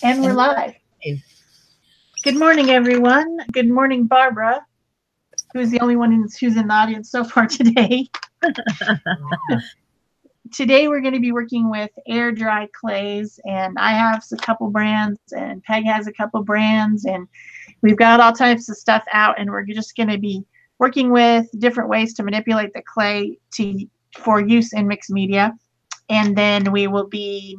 And we're And live. live. Good morning, everyone. Good morning, Barbara, who's the only one who's in the audience so far today. Today, we're going to be working with air dry clays, and I have a couple brands, and Peg has a couple brands, and we've got all types of stuff out, and we're just going to be working with different ways to manipulate the clay for use in mixed media. And then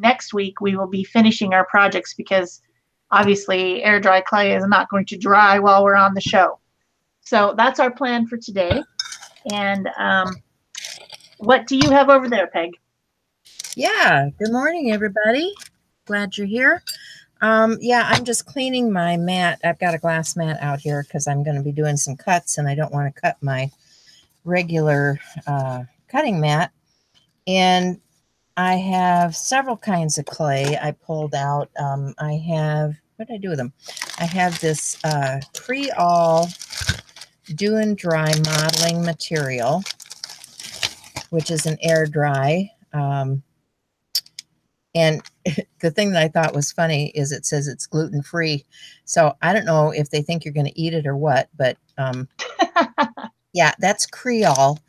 next week, we will be finishing our projects because obviously air dry clay is not going to dry while we're on the show. So that's our plan for today. And what do you have over there, Peg? Yeah, good morning, everybody. Glad you're here. Yeah, I'm just cleaning my mat. I've got a glass mat out here because I'm going to be doing some cuts and I don't want to cut my regular cutting mat. And I have several kinds of clay I pulled out. What did I do with them? I have this Creole Do and Dry modeling material, which is an air dry. And the thing that I thought was funny is it says it's gluten free. So I don't know if they think you're going to eat it or what, but yeah, that's Creole.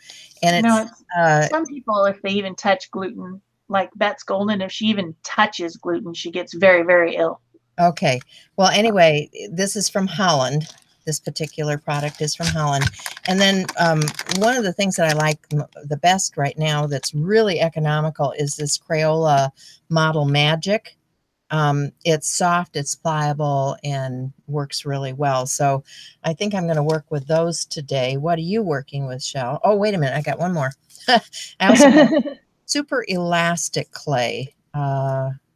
And You know, it's, it's some people, if they even touch gluten, like Bet's Golden, if she even touches gluten, she gets very, very ill. okay. Well, anyway, this is from Holland. This particular product is from Holland. And then one of the things that I like the best right now that's really economical is this Crayola Model Magic. It's soft, it's pliable, and works really well. So I think I'm going to work with those today. What are you working with, Shell? Oh, wait a minute. I got one more. I also have super elastic clay,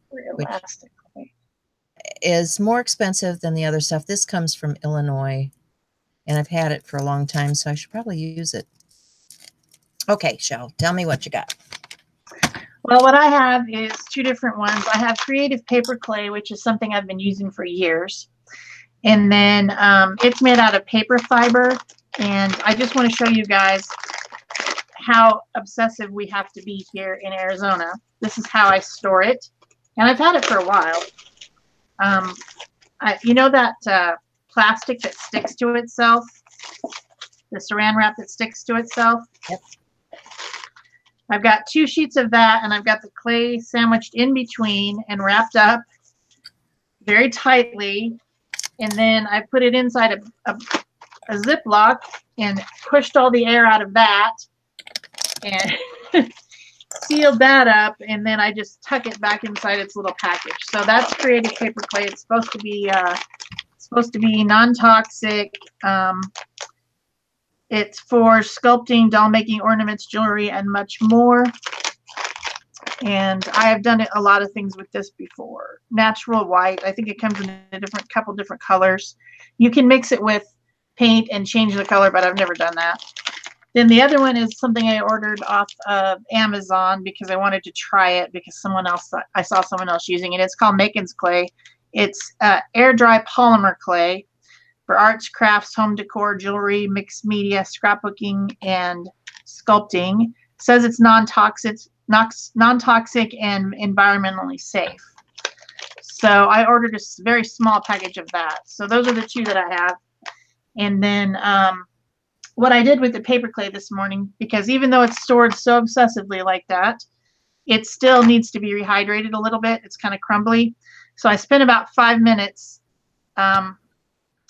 which Elastic clay. is more expensive than the other stuff. This comes from Illinois, and I've had it for a long time, so I should probably use it. Okay, Shell, tell me what you got. Well, what I have is two different ones. I have creative paper clay, which is something I've been using for years. And then it's made out of paper fiber. And I just want to show you guys how obsessive we have to be here in Arizona. This is how I store it. And I've had it for a while. You know that plastic that sticks to itself? The saran wrap that sticks to itself? Yep. I've got 2 sheets of that, and I've got the clay sandwiched in between and wrapped up very tightly. And then I put it inside a Ziploc and pushed all the air out of that and sealed that up. And then I just tuck it back inside its little package. So that's creative paper clay. It's supposed to be non-toxic. It's for sculpting, doll making, ornaments, jewelry, and much more. And I have done a lot of things with this before. Natural white. I think it comes in a couple different colors. You can mix it with paint and change the color, but I've never done that. Then the other one is something I ordered off of Amazon because I wanted to try it because I saw someone else using it. It's called Macon's Clay. It's air dry polymer clay for arts, crafts, home decor, jewelry, mixed media, scrapbooking, and sculpting. It says it's non-toxic and environmentally safe. So I ordered a very small package of that. So those are the 2 that I have. And then what I did with the paper clay this morning, because even though it's stored so obsessively like that, it still needs to be rehydrated a little bit. It's kind of crumbly. So I spent about 5 minutes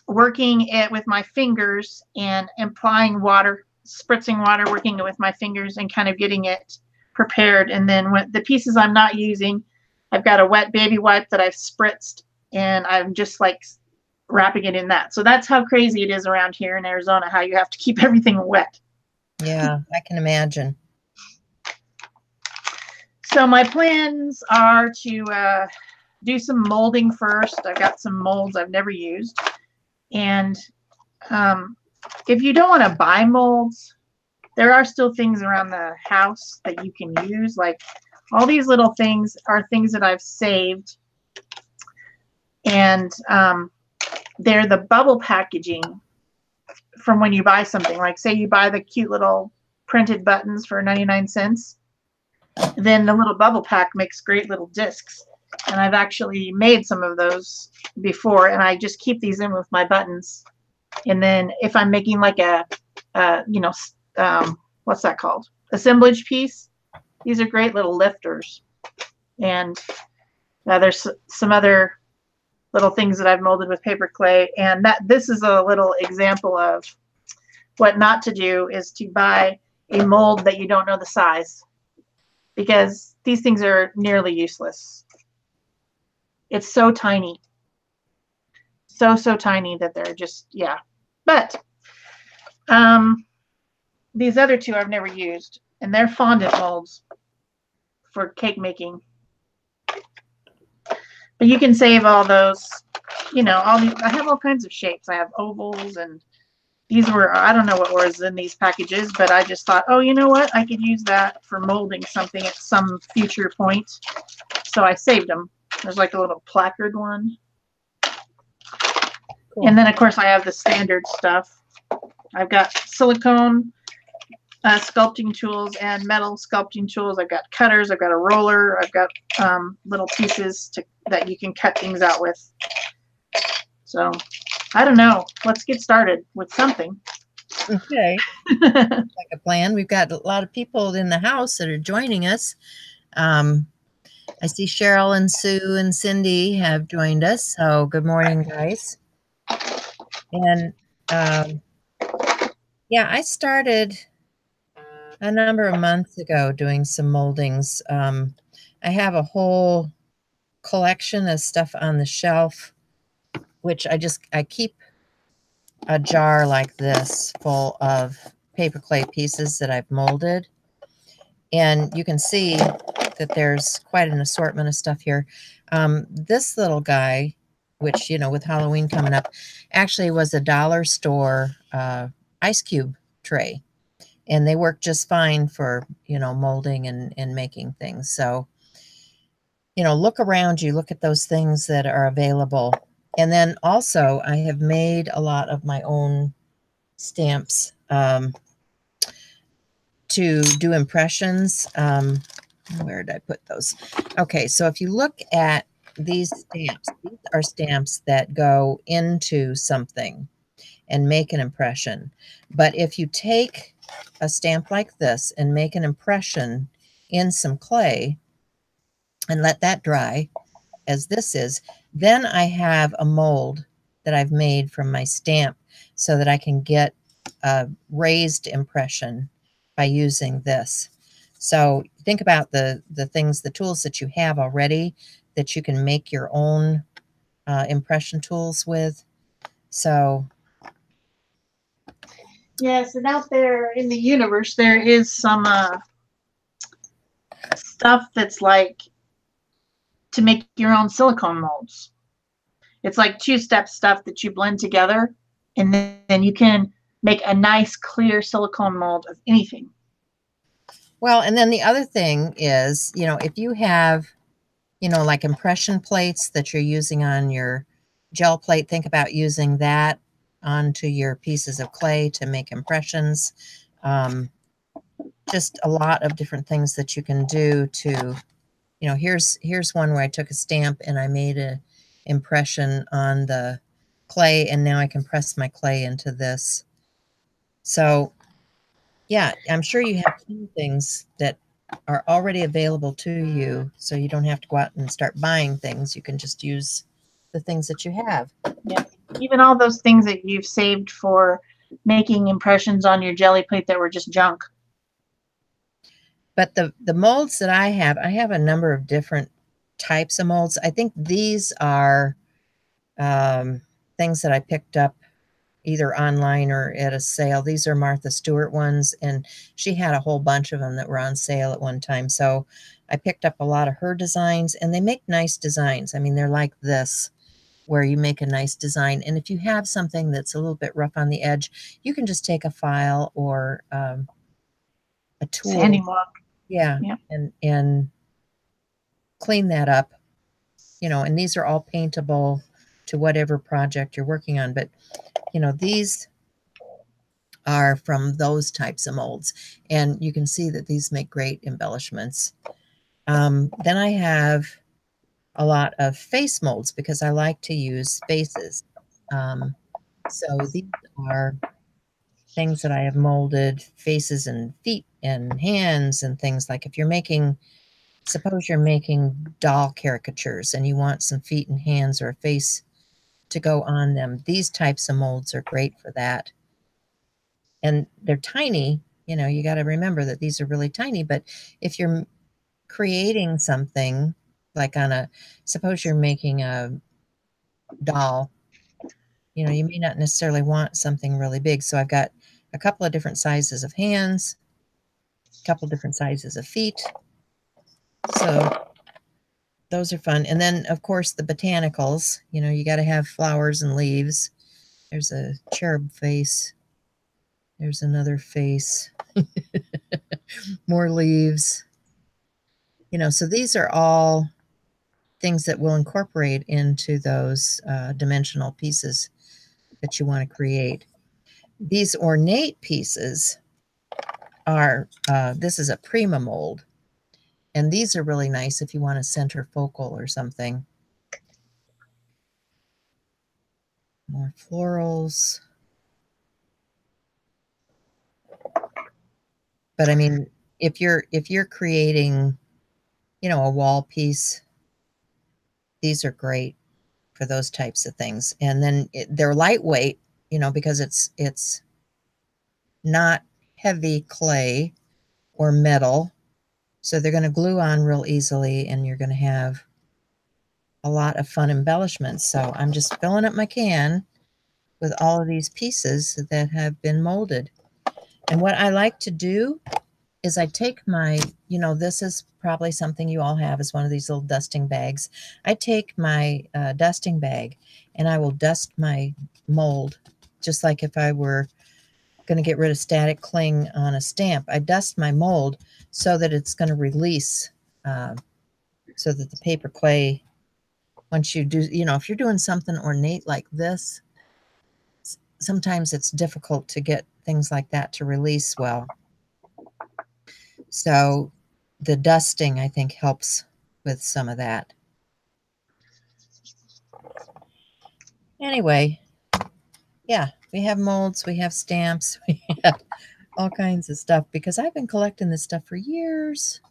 working it with my fingers and applying water, spritzing water, working it with my fingers and kind of getting it prepared. And then when the pieces I'm not using, I've got a wet baby wipe that I've spritzed and I'm just like wrapping it in that. So that's how crazy it is around here in Arizona, how you have to keep everything wet. Yeah, I can imagine. So my plans are to do some molding first. I've got some molds I've never used. And if you don't want to buy molds, there are still things around the house that you can use. Like all these little things are things that I've saved. And they're the bubble packaging from when you buy something. Like say you buy the cute little printed buttons for 99 cents. Then the little bubble pack makes great little discs. And I've actually made some of those before, and I just keep these in with my buttons. And then if I'm making like a what's that called? Assemblage piece. These are great little lifters. And there's some other little things that I've molded with paper clay. And this is a little example of what not to do, is to buy a mold that you don't know the size, because these things are nearly useless. It's so tiny. So tiny that they're just, yeah. But these other two I've never used, and they're fondant molds for cake making. But you can save all those, all these. I have all kinds of shapes. I have ovals, and these were, I don't know what was in these packages, but I just thought, oh, you know what? I could use that for molding something at some future point. So I saved them. There's like a little placard one. Cool. And then, of course, I have the standard stuff. I've got silicone sculpting tools and metal sculpting tools. I've got cutters. I've got a roller. I've got little pieces that you can cut things out with. So I don't know. Let's get started with something. Okay. Like a plan. We've got a lot of people in the house that are joining us. I see Cheryl and Sue and Cindy have joined us. So good morning, guys. And yeah, I started a number of months ago doing some moldings. I have a whole collection of stuff on the shelf, which I keep a jar like this full of paper clay pieces that I've molded. And you can see that there's quite an assortment of stuff here. This little guy, which, with Halloween coming up, actually was a dollar store ice cube tray. And they work just fine for, molding and making things. So, look around you, look at those things that are available. And then also I have made a lot of my own stamps to do impressions. Where did I put those? Okay, so if you look at these are stamps that go into something and make an impression. But if you take a stamp like this and make an impression in some clay and let that dry, as this is, then I have a mold that I've made from my stamp so that I can get a raised impression by using this. So think about the things, the tools that you have already that you can make your own impression tools with. So yes, and out there in the universe, there is some stuff that's like to make your own silicone molds. It's like two-step stuff that you blend together, and then you can make a nice, clear silicone mold of anything. Well, and then the other thing is, if you have, like impression plates that you're using on your gel plate, think about using that onto your pieces of clay to make impressions. Just a lot of different things that you can do to, here's one where I took a stamp and I made an impression on the clay, and now I can press my clay into this. So yeah, I'm sure you have some things that are already available to you, so you don't have to go out and start buying things. You can just use the things that you have. Yeah, even all those things that you've saved for making impressions on your jelly plate that were just junk. But the molds that I have a number of different types of molds. I think these are things that I picked up either online or at a sale. These are Martha Stewart ones, and she had a whole bunch of them that were on sale at one time. So I picked up a lot of her designs, and they make nice designs. I mean, they're like this, where you make a nice design. And if you have something that's a little bit rough on the edge, you can just take a file or a tool. Sanding block. Yeah. And clean that up, and these are all paintable to whatever project you're working on. But these are from those types of molds, and you can see that these make great embellishments. Then I have a lot of face molds because I like to use faces. So these are things that I have molded, faces and feet and hands and things. Like if you're making, suppose you're making doll caricatures and you want some feet and hands or a face to go on them. These types of molds are great for that. And they're tiny. You know, you got to remember that these are really tiny, but if you're creating something like on a, suppose you're making a doll, you know, you may not necessarily want something really big. So I've got a couple of different sizes of hands, a couple different sizes of feet. So those are fun. And then, of course, the botanicals. You know, you got to have flowers and leaves. There's a cherub face. There's another face. More leaves. You know, so these are all things that will incorporate into those dimensional pieces that you want to create. These ornate pieces are, this is a Prima mold. And these are really nice if you want a center focal or something. More florals. But I mean, if you're creating, you know, a wall piece, these are great for those types of things. And then they're lightweight, you know, because it's not heavy clay or metal. So they're going to glue on real easily and you're going to have a lot of fun embellishments. So I'm just filling up my can with all of these pieces that have been molded. And what I like to do is I take my, you know, this is probably something you all have, is one of these little dusting bags. I take my dusting bag and I will dust my mold, just like if I were going to get rid of static cling on a stamp. I dust my mold so that it's going to release, so that the paper clay, once you do, you know, if you're doing something ornate like this, sometimes it's difficult to get things like that to release well. So the dusting, I think, helps with some of that. Anyway, yeah, we have molds, we have stamps, we have all kinds of stuff because I've been collecting this stuff for years.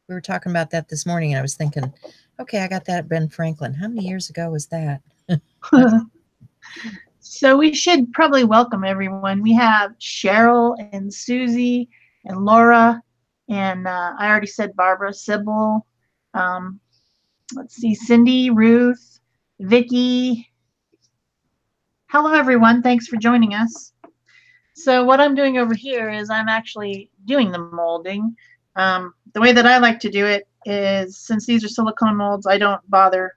We were talking about that this morning, and I was thinking, okay, I got that at Ben Franklin. How many years ago was that? So we should probably welcome everyone. We have Cheryl and Susie and Laura, and I already said Barbara, Sybil. Let's see, Cindy, Ruth, Vicky. Hello, everyone. Thanks for joining us. So what I'm doing over here is I'm actually doing the molding. The way that I like to do it is, since these are silicone molds, I don't bother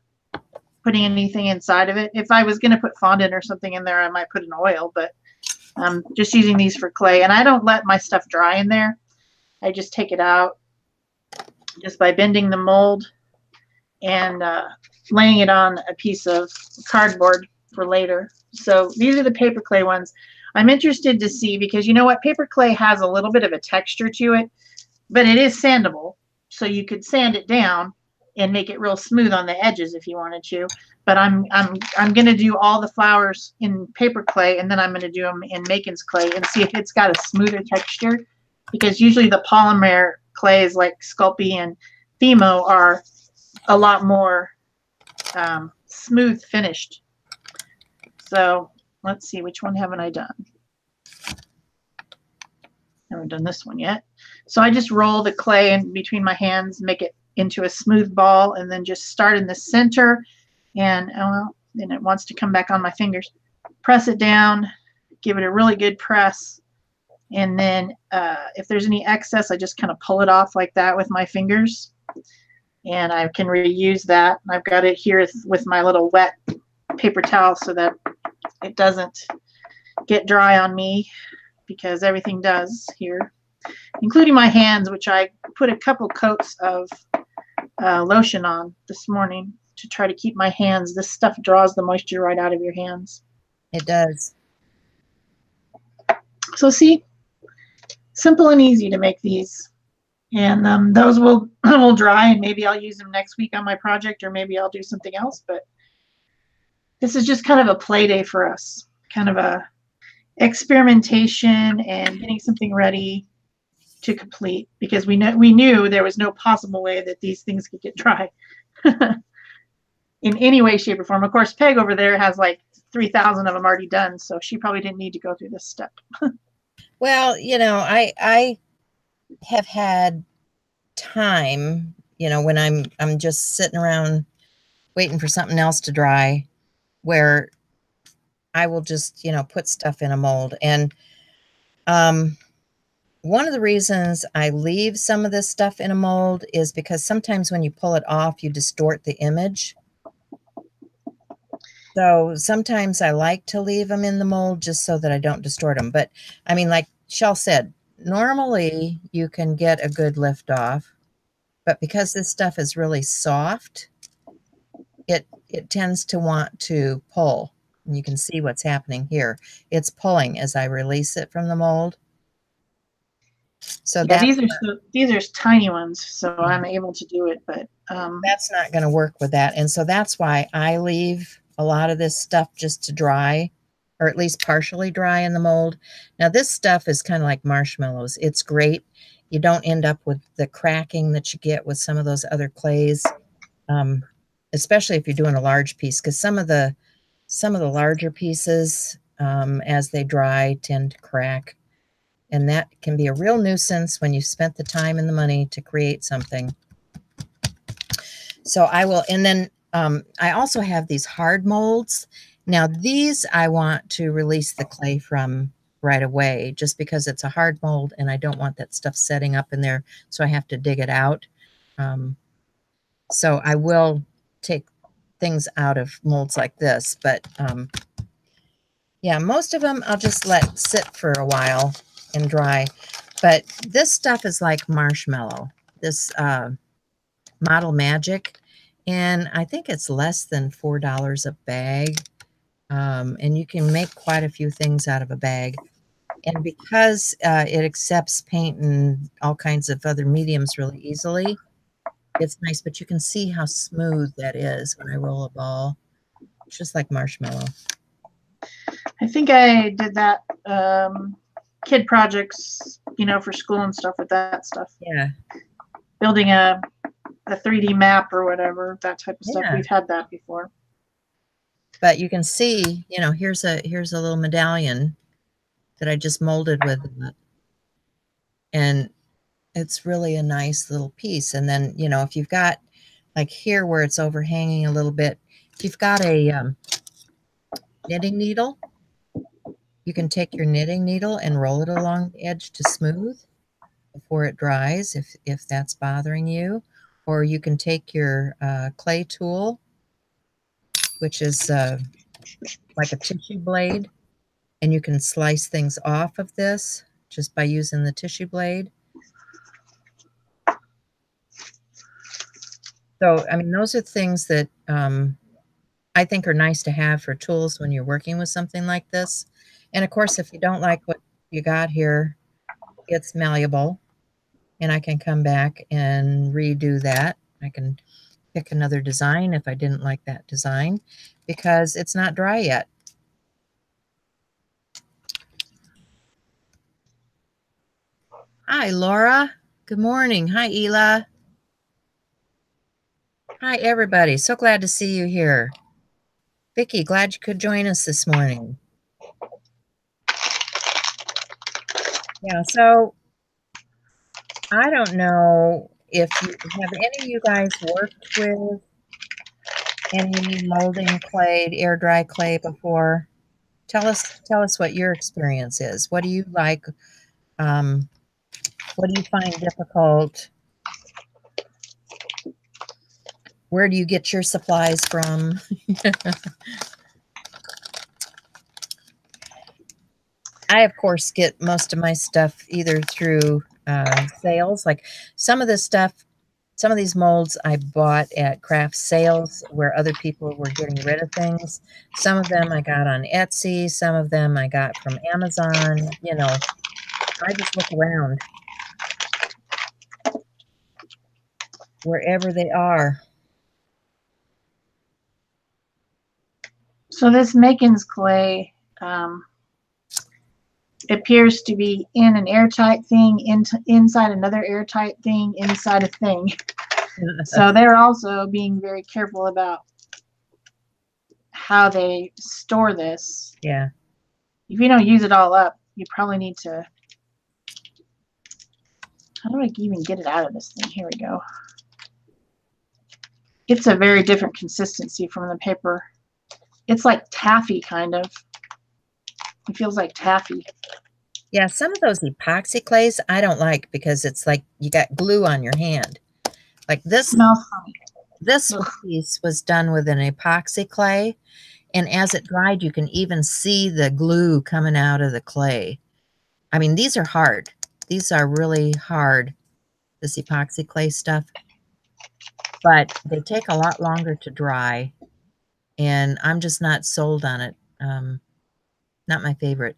putting anything inside of it. If I was going to put fondant or something in there, I might put an oil, but I'm just using these for clay. And I don't let my stuff dry in there. I just take it out just by bending the mold and laying it on a piece of cardboard for later. So these are the paper clay ones. I'm interested to see, because you know what, paper clay has a little bit of a texture to it, but it is sandable. So you could sand it down and make it real smooth on the edges if you wanted to. But I'm going to do all the flowers in paper clay, and then I'm going to do them in Makin's clay and see if it's got a smoother texture, because usually the polymer clays like Sculpting and Fimo are a lot more smooth finished. So let's see, which one haven't I done? Haven't done this one yet. So I just roll the clay in between my hands, make it into a smooth ball, and then just start in the center. And then it wants to come back on my fingers. Press it down, give it a really good press. And then if there's any excess, I just kind of pull it off like that with my fingers. And I can reuse that. I've got it here with my little wet paper towel so that it doesn't get dry on me, because everything does here, including my hands, which I put a couple coats of lotion on this morning to try to keep my hands. This stuff draws the moisture right out of your hands. It does. So see, simple and easy to make these. And those will will dry, and maybe I'll use them next week on my project, or maybe I'll do something else. But this is just kind of a play day for us, kind of a experimentation and getting something ready to complete, because we knew there was no possible way that these things could get dry in any way, shape, or form. Of course, Peg over there has like 3,000 of them already done, so she probably didn't need to go through this step. Well, I have had time, when I'm just sitting around waiting for something else to dry, where I will just, put stuff in a mold. And one of the reasons I leave some of this stuff in a mold is because sometimes when you pull it off, you distort the image. So sometimes I like to leave them in the mold just so that I don't distort them. But I mean, like Shell said, normally you can get a good lift off, but because this stuff is really soft, it tends to want to pull. And you can see what's happening here. It's pulling as I release it from the mold. So yeah, these are tiny ones, so I'm able to do it, but that's not going to work with that. And so that's why I leave a lot of this stuff just to dry, or at least partially dry in the mold. Now this stuff is kind of like marshmallows. It's great. You don't end up with the cracking that you get with some of those other clays, especially if you're doing a large piece, because some of the larger pieces, as they dry, tend to crack. And that can be a real nuisance when you spent the time and the money to create something. So I will, and then I also have these hard molds. Now these I want to release the clay from right away, just because it's a hard mold and I don't want that stuff setting up in there, so I have to dig it out. So I will take things out of molds like this, but yeah, most of them I'll just let sit for a while and dry. But this stuff is like marshmallow, this Model Magic, and I think it's less than $4 a bag, and you can make quite a few things out of a bag. And because it accepts paint and all kinds of other mediums really easily, it's nice. But you can see how smooth that is when I roll a ball. It's just like marshmallow. I think I did that kid projects, for school and stuff with that stuff. Yeah. Building a 3D map or whatever, that type of stuff. Yeah. We've had that before. But you can see, here's a little medallion that I just molded with it. And it's really a nice little piece. And then, if you've got like here where it's overhanging a little bit, if you've got a knitting needle, you can take your knitting needle and roll it along the edge to smooth before it dries, if that's bothering you. Or you can take your clay tool, which is like a tissue blade, and you can slice things off of this just by using the tissue blade. So, I mean, those are things that I think are nice to have for tools when you're working with something like this. And of course, if you don't like what you got here, it's malleable, and I can come back and redo that. I can pick another design if I didn't like that design, because it's not dry yet. Hi, Laura. Good morning. Hi, Ela. Hi, everybody. So glad to see you here. Vicki, glad you could join us this morning. Yeah, so I don't know if you have any of you guys worked with any molding clay, air dry clay before. Tell us what your experience is. What do you like? What do you find difficult? Where do you get your supplies from? I, of course, get most of my stuff either through sales. Like some of this stuff, some of these molds I bought at craft sales where other people were getting rid of things. Some of them I got on Etsy. Some of them I got from Amazon. I just look around. wherever they are. So this Macon's clay appears to be in an airtight thing, inside another airtight thing, inside a thing. So they're also being very careful about how they store this. Yeah. If you don't use it all up, you probably need to. How do I even get it out of this thing? Here we go. It's a very different consistency from the paper. It's like taffy, kind of. It feels like taffy. Yeah, some of those epoxy clays I don't like because it's like you got glue on your hand. Like this, Smells funny. this Ugh. piece was done with an epoxy clay, and as it dried, you can even see the glue coming out of the clay. I mean, these are hard. These are really hard, this epoxy clay stuff, but they take a lot longer to dry, and I'm just not sold on it. Not my favorite.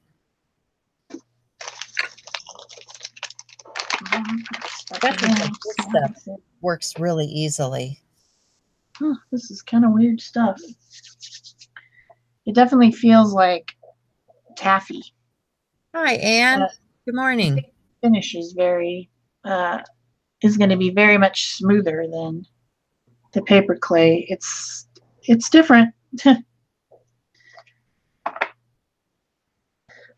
Especially like this stuff works really easily. Huh, this is kind of weird stuff. It definitely feels like taffy. Hi, Anne. Good morning. The finish is very is going to be very much smoother than the paper clay. It's different. Do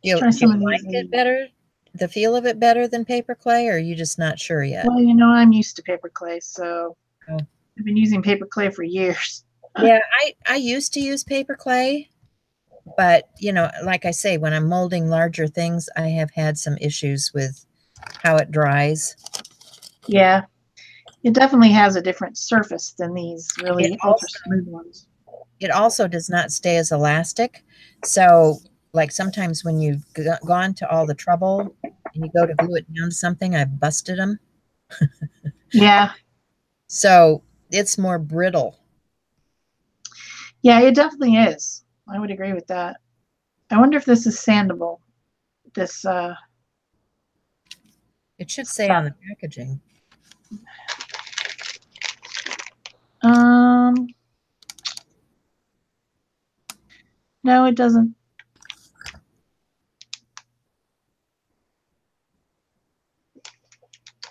you like it better, the feel of it better than paper clay, or are you just not sure yet? Well, you know, I'm used to paper clay, so I've been using paper clay for years. Yeah, I used to use paper clay, but, you know, like I say, when I'm molding larger things, I have had some issues with how it dries. Yeah, it definitely has a different surface than these really ultra smooth ones. It also does not stay as elastic. So, like sometimes when you've gone to all the trouble and you go to glue it down to something, I've busted them. Yeah. So it's more brittle. Yeah, it definitely is. I would agree with that. I wonder if this is sandable. This it should say on the packaging. No, it doesn't.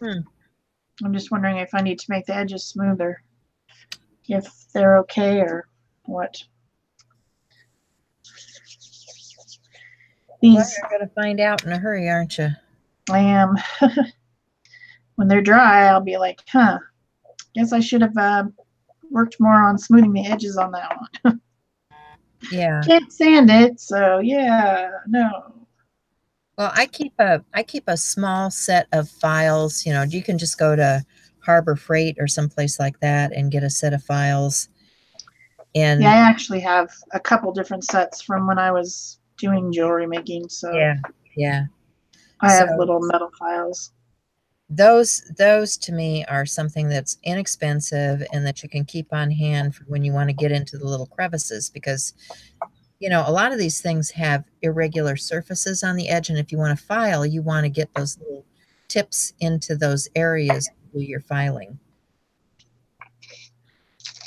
I'm just wondering if I need to make the edges smoother. If they're okay or what. Well, you're going to find out in a hurry, aren't you? I am. When they're dry, I'll be like, huh, guess I should have worked more on smoothing the edges on that one. Yeah. Can't sand it, so yeah, no. Well, I keep a small set of files. You know, you can just go to Harbor Freight or someplace like that and get a set of files. And yeah, I actually have a couple different sets from when I was doing jewelry making. So yeah, I have little metal files. Those to me are something that's inexpensive and that you can keep on hand for when you want to get into the little crevices, because you know, a lot of these things have irregular surfaces on the edge, and if you want to file, you want to get those little tips into those areas to do your filing.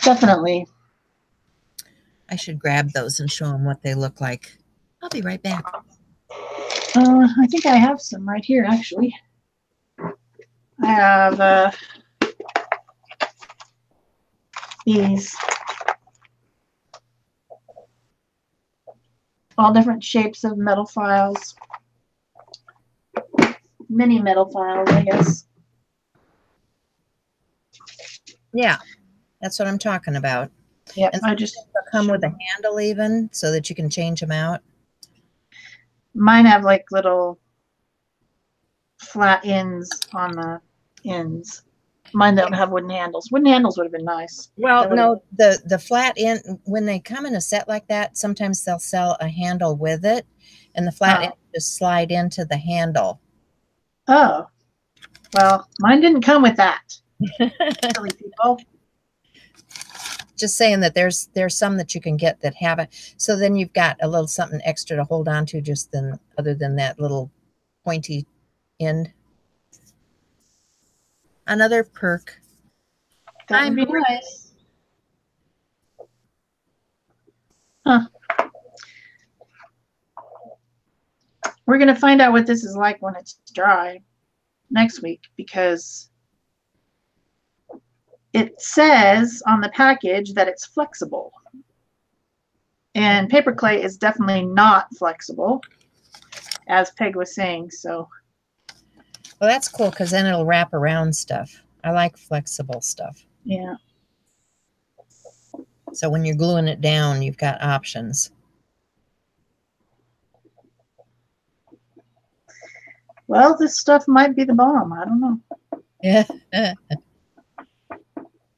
Definitely. I should grab those and show them what they look like. I'll be right back. I think I have some right here, actually. I have these all different shapes of metal files. Mini metal files, I guess. Yeah, that's what I'm talking about. Yep, and I just come with a handle even so that you can change them out. Mine have like little flat ends on the ends. Mine don't have wooden handles. Wooden handles would have been nice. Well, no, the flat end, when they come in a set like that, sometimes they'll sell a handle with it, and the flat end just slide into the handle. Oh, well, mine didn't come with that. Silly people. Just saying that there's some that you can get that have it. So then you've got a little something extra to hold on to, just then, other than that little pointy end. Another perk. That would I'm be home. nice. Huh. We're going to find out what this is like when it's dry next week, because it says on the package that it's flexible. And paper clay is definitely not flexible, as Peg was saying. So, Well, that's cool because then it'll wrap around stuff. I like flexible stuff. yeah. So when you're gluing it down, you've got options. Well, this stuff might be the bomb. I don't know. Yeah.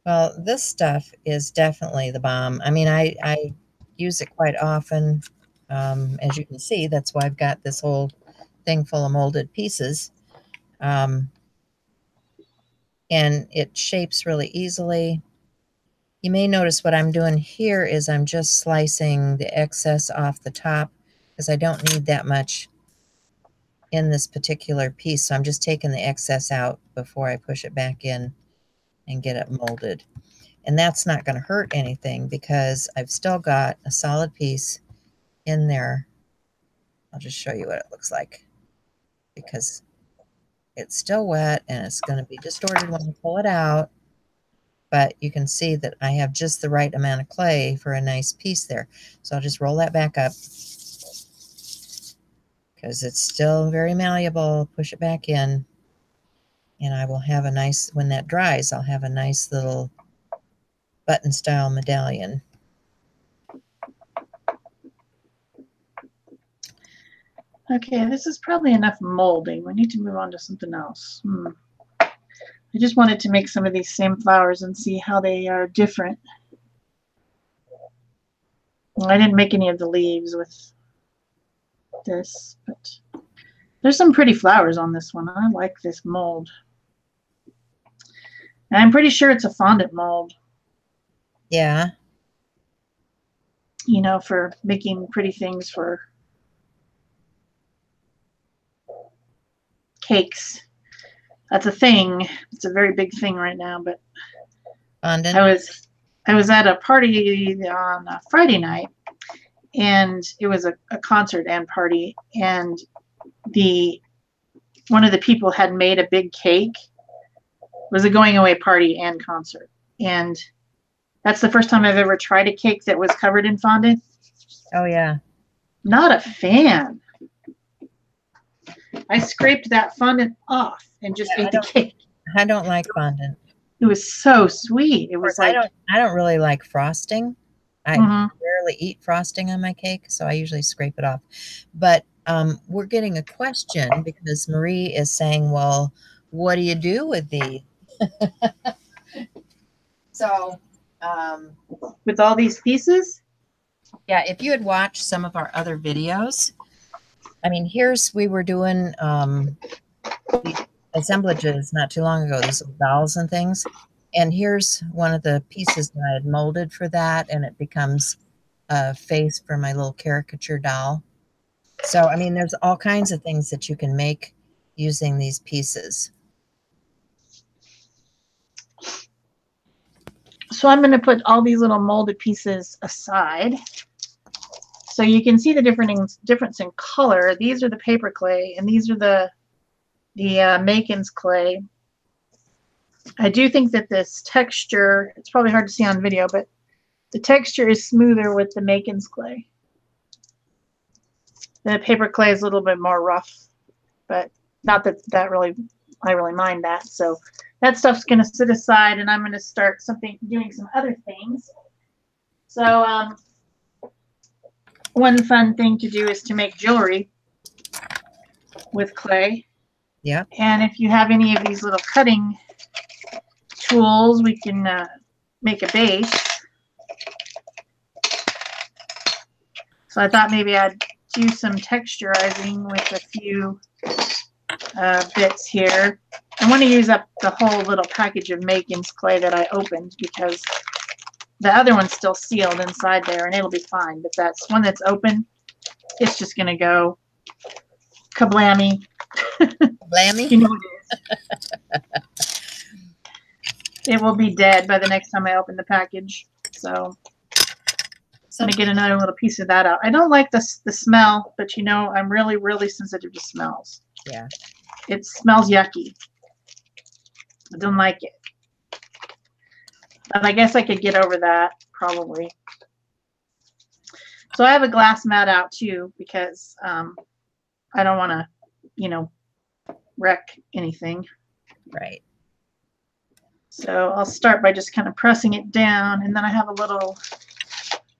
Well, this stuff is definitely the bomb. I mean, I use it quite often. As you can see, that's why I've got this whole thing full of molded pieces. And it shapes really easily. You may notice what I'm doing here is I'm just slicing the excess off the top because I don't need that much in this particular piece. So I'm just taking the excess out before I push it back in and get it molded. And that's not going to hurt anything because I've still got a solid piece in there. I'll just show you what it looks like because it's still wet and it's going to be distorted when I pull it out. But you can see that I have just the right amount of clay for a nice piece there. So I'll just roll that back up because it's still very malleable. Push it back in and I will have a nice, when that dries, I'll have a nice little button style medallion. Okay, this is probably enough molding. We need to move on to something else. I just wanted to make some of these same flowers and see how they are different. Well, I didn't make any of the leaves with this, but there's some pretty flowers on this one. I like this mold. And I'm pretty sure it's a fondant mold. Yeah. You know, for making pretty things for cakes. That's a thing. It's a very big thing right now, but Fondant. I was at a party on a Friday night, and it was a concert and party, and one of the people had made a big cake. It was a going away party and concert, and that's the first time I've ever tried a cake that was covered in fondant. Oh yeah. Not a fan. I scraped that fondant off and just ate the cake. I don't like fondant. It was so sweet. It was like I don't really like frosting. I rarely eat frosting on my cake, so I usually scrape it off. But we're getting a question because Marie is saying, well, what do you do with these? So with all these pieces? Yeah, if you had watched some of our other videos, I mean, we were doing the assemblages not too long ago, these dolls and things. And here's one of the pieces that I had molded for that, and it becomes a face for my little caricature doll. So, I mean, there's all kinds of things that you can make using these pieces. So I'm going to put all these little molded pieces aside. So you can see the difference in color. These are the paper clay, and these are the Makin's clay. I do think that this texture, it's probably hard to see on video, but the texture is smoother with the Makin's clay. The paper clay is a little bit more rough, but not that I really mind that. So that stuff's going to sit aside, and I'm going to start doing some other things. So one fun thing to do is to make jewelry with clay. Yeah. And if you have any of these little cutting tools, we can make a base. So I thought maybe I'd do some texturizing with a few bits here. I want to use up the whole little package of Makin's clay that I opened because the other one's still sealed inside there, and it'll be fine. But that's one that's open. It's just going to go kablammy. Kablammy? You know what it is. It will be dead by the next time I open the package. So I'm going to get another little piece of that out. I don't like the smell, but you know, I'm really, really sensitive to smells. Yeah. It smells yucky. I don't like it. But I guess I could get over that, probably. So I have a glass mat out, too, because I don't want to, you know, wreck anything. Right. So I'll start by just kind of pressing it down, and then I have a little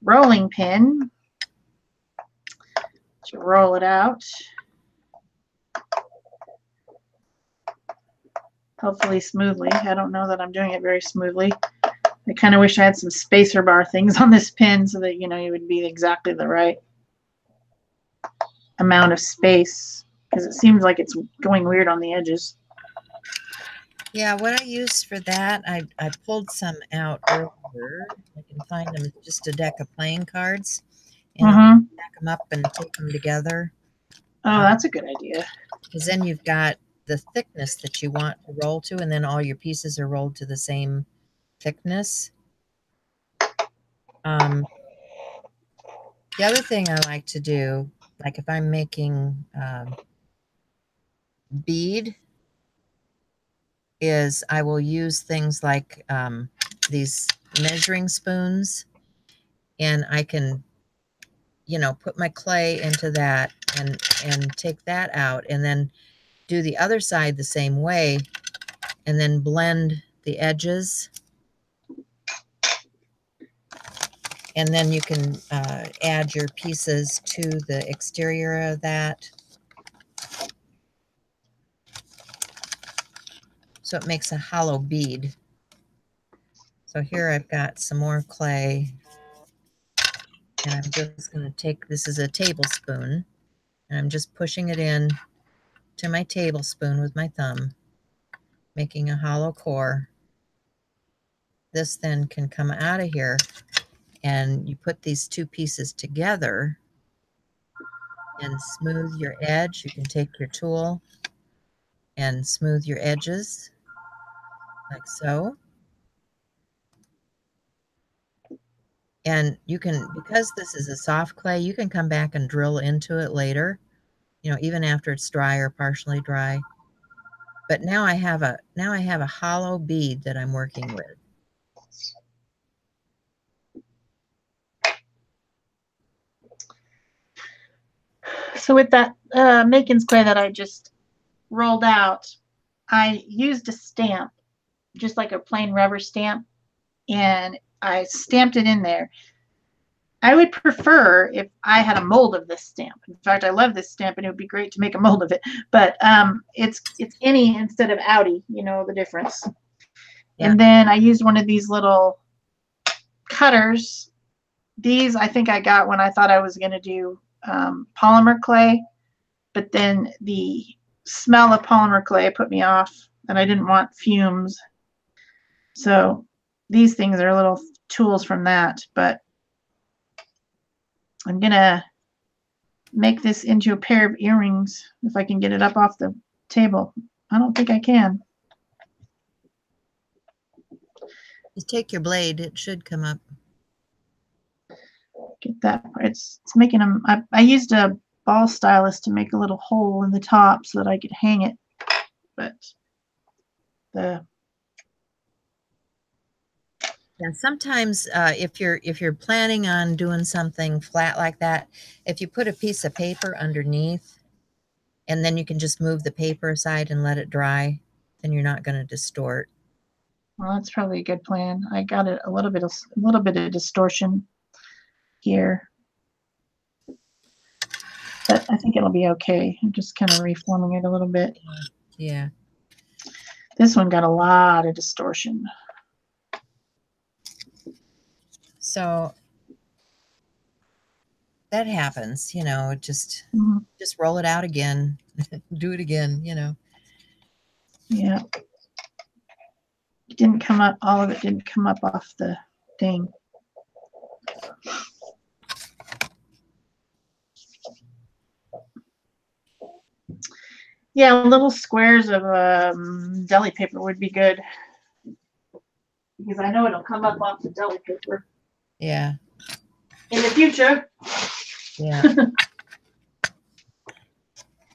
rolling pin to roll it out. Hopefully smoothly. I don't know that I'm doing it very smoothly. I kind of wish I had some spacer bar things on this pin so that, you know, it would be exactly the right amount of space, because it seems like it's going weird on the edges. Yeah, what I used for that, I pulled some out earlier. I can find them. It's just a deck of playing cards. And I'll stack them up and tape them together. Oh, that's a good idea. Because then you've got the thickness that you want to roll to, and then all your pieces are rolled to the same thickness. The other thing I like to do, like if I'm making bead, is I will use things like these measuring spoons, and I can, you know, put my clay into that and take that out, and then do the other side the same way, and then blend the edges. And then you can add your pieces to the exterior of that. So it makes a hollow bead. So here I've got some more clay. And I'm just going to take, this is a tablespoon, and I'm just pushing it in to my tablespoon with my thumb, making a hollow core. This then can come out of here, and you put these two pieces together and smooth your edge. You can take your tool and smooth your edges like so. And you can, because this is a soft clay, you can come back and drill into it later, you know, even after it's dry or partially dry. But now I have a hollow bead that I'm working with. So with that Makin's clay that I just rolled out, I used a stamp, just like a plain rubber stamp, and I stamped it in there. I would prefer if I had a mold of this stamp. In fact, I love this stamp, and it would be great to make a mold of it. But it's any instead of outie, you know the difference. Yeah. And then I used one of these little cutters. These I think I got when I thought I was going to do polymer clay, but then the smell of polymer clay put me off, and I didn't want fumes. So these things are little tools from that, but I'm going to make this into a pair of earrings if I can get it up off the table. I don't think I can. Just take your blade. It should come up. Get that. It's making them. I used a ball stylus to make a little hole in the top so that I could hang it. But and sometimes if you're planning on doing something flat like that, if you put a piece of paper underneath, and then you can just move the paper aside and let it dry, then you're not going to distort. Well, that's probably a good plan. I got it a little bit of distortion here, but I think it'll be okay. I'm just kind of reforming it a little bit. Yeah. This one got a lot of distortion. So that happens, you know, just roll it out again, do it again, you know. Yeah. It didn't come up, all of it didn't come up off the thing. Yeah, little squares of deli paper would be good. because I know it'll come up off the deli paper. Yeah. In the future. Yeah.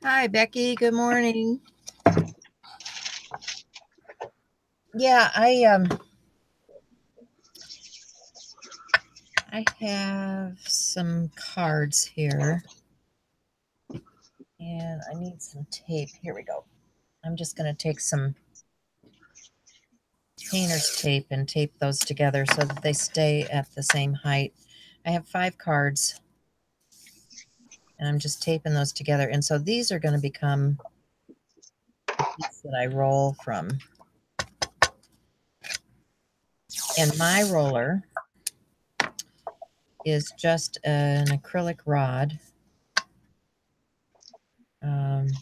Hi, Becky. Good morning. Yeah, I have some cards here, and I need some tape. Here we go. I'm just going to take some painter's tape and tape those together so that they stay at the same height. I have 5 cards, and I'm just taping those together. And so these are going to become the piece that I roll from. And my roller is just an acrylic rod. And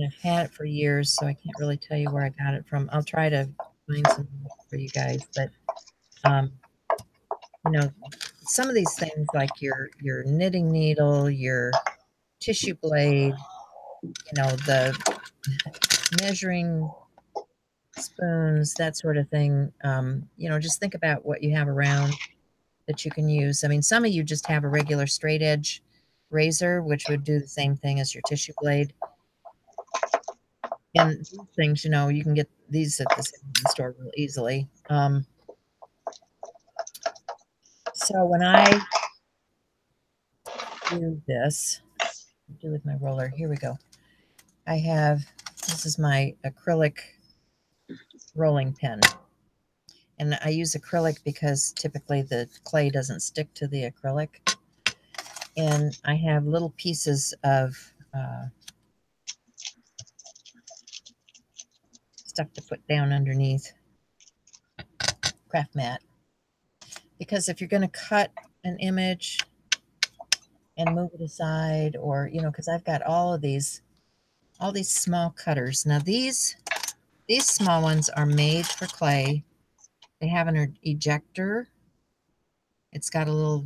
I've had it for years, so I can't really tell you where I got it from. I'll try to find some for you guys, but you know, some of these things like your knitting needle, your tissue blade, you know, the measuring spoons, that sort of thing. You know, just think about what you have around that you can use. I mean, some of you just have a regular straight edge razor, which would do the same thing as your tissue blade. And these things, you know, you can get these at the store real easily. So when I do this, do with my roller, here we go. This is my acrylic rolling pin. And I use acrylic because typically the clay doesn't stick to the acrylic. And I have little pieces of stuff to put down underneath craft mat. Because if you're going to cut an image and move it aside, or, you know, because I've got all these small cutters. Now these small ones are made for clay. They have an ejector. It's got a little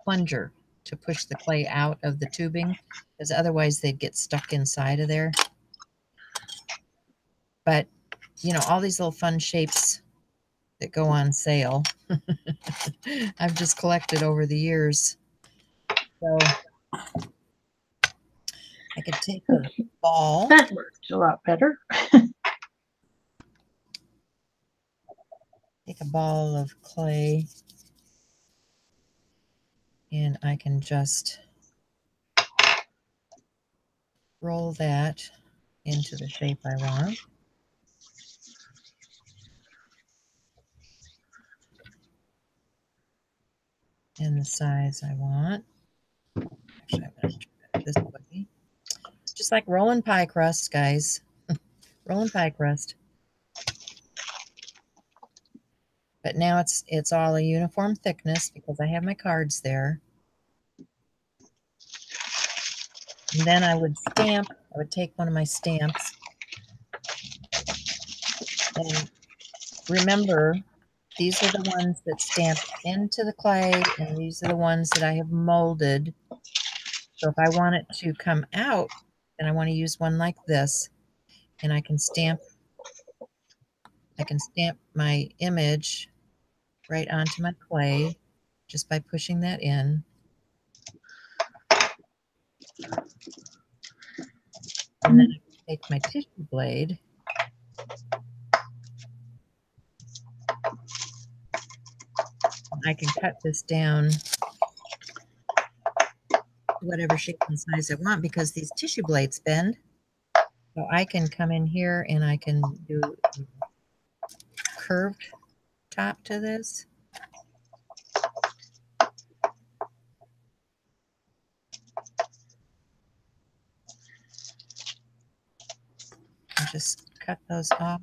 plunger to push the clay out of the tubing, because otherwise they'd get stuck inside of there. But, you know, all these little fun shapes that go on sale, I've just collected over the years. So I could take a ball. That worked a lot better. Take a ball of clay, and I can just roll that into the shape I want. And the size I want. Actually, I'm going to turn it this way. Just like rolling pie crust, guys. Rolling pie crust. But now it's all a uniform thickness because I have my cards there. And then I would stamp. I would take one of my stamps. And remember, these are the ones that stamp into the clay, and these are the ones that I have molded. So if I want it to come out, then I want to use one like this, and I can stamp my image right onto my clay just by pushing that in. And then I can take my tissue blade and I can cut this down to whatever shape and size I want, because these tissue blades bend. So I can come in here and I can do a curved top to this. And just cut those off.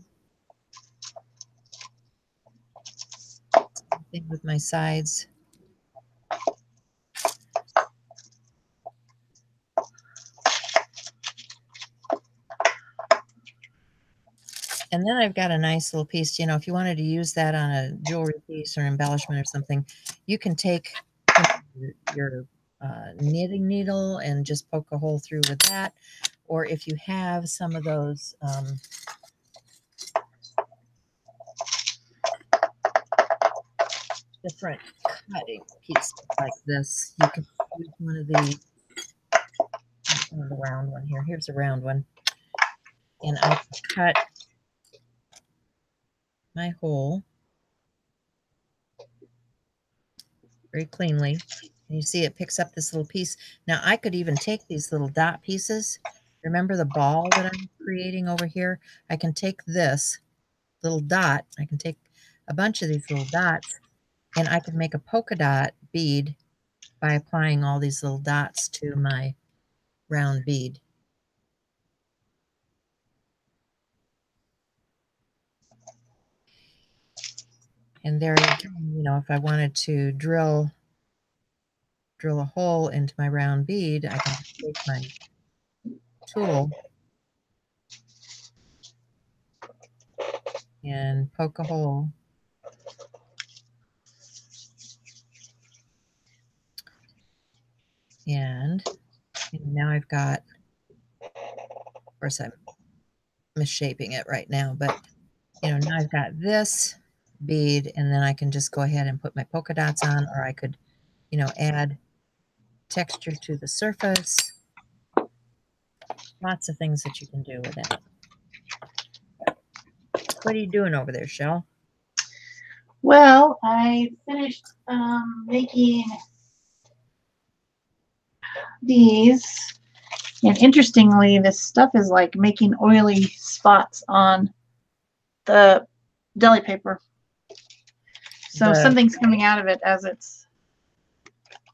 Same thing with my sides. And then I've got a nice little piece, you know, if you wanted to use that on a jewelry piece or embellishment or something, you can take your knitting needle and just poke a hole through with that. Or if you have some of those different cutting pieces like this. You can use one of the round one here. Here's a round one. And I can cut my hole very cleanly. And you see it picks up this little piece. Now I could even take these little dot pieces. Remember the ball that I'm creating over here? I can take this little dot. I can take a bunch of these little dots and I can make a polka dot bead by applying all these little dots to my round bead. And there again, you know, if I wanted to drill a hole into my round bead, I can take my tool and poke a hole. And now I've got, of course I'm misshaping it right now, but you know, now I've got this bead and then I can just go ahead and put my polka dots on, or I could, you know, add texture to the surface. Lots of things that you can do with that. What are you doing over there, Shell? Well, I finished making these, and interestingly, this stuff is like making oily spots on the deli paper. So something's coming out of it as it's,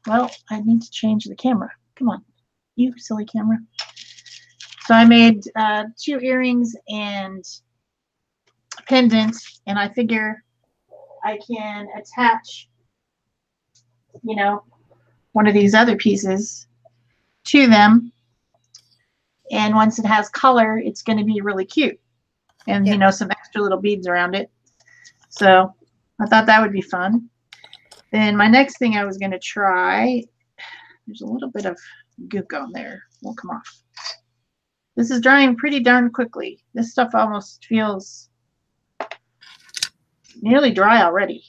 well, I need to change the camera. Come on, you silly camera. So I made 2 earrings and a pendant, and I figure I can attach, you know, one of these other pieces to them. And once it has color, it's going to be really cute. And, you know, some extra little beads around it. So I thought that would be fun. Then my next thing I was going to try, there's a little bit of gook on there. Won't come off. This is drying pretty darn quickly. This stuff almost feels nearly dry already.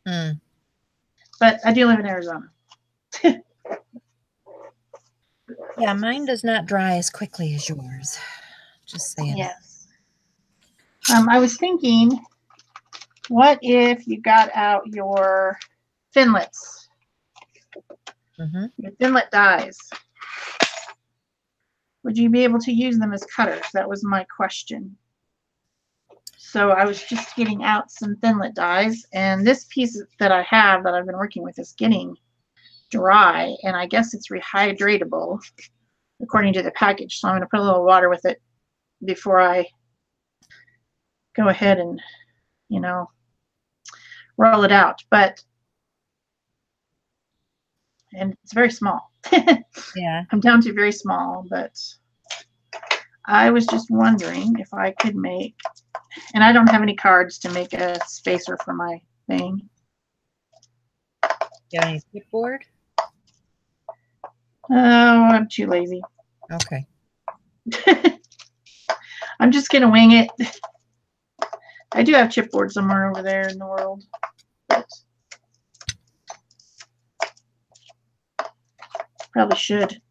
Mm. But I do live in Arizona. Yeah, mine does not dry as quickly as yours. Just saying. Yes. I was thinking, what if you got out your finlets? Mm-hmm. Your finlet dies. Would you be able to use them as cutters? That was my question. So I was just getting out some thinlet dies, and this piece that I have that I've been working with is getting dry, and I guess it's rehydratable according to the package. So I'm going to put a little water with it before I go ahead and, you know, roll it out. And it's very small. Yeah. I'm down to very small, but I was just wondering if I could make, and I don't have any cards to make a spacer for my thing. Got any chipboard? Oh, I'm too lazy. Okay. I'm just going to wing it. I do have chipboard somewhere over there in the world. But probably should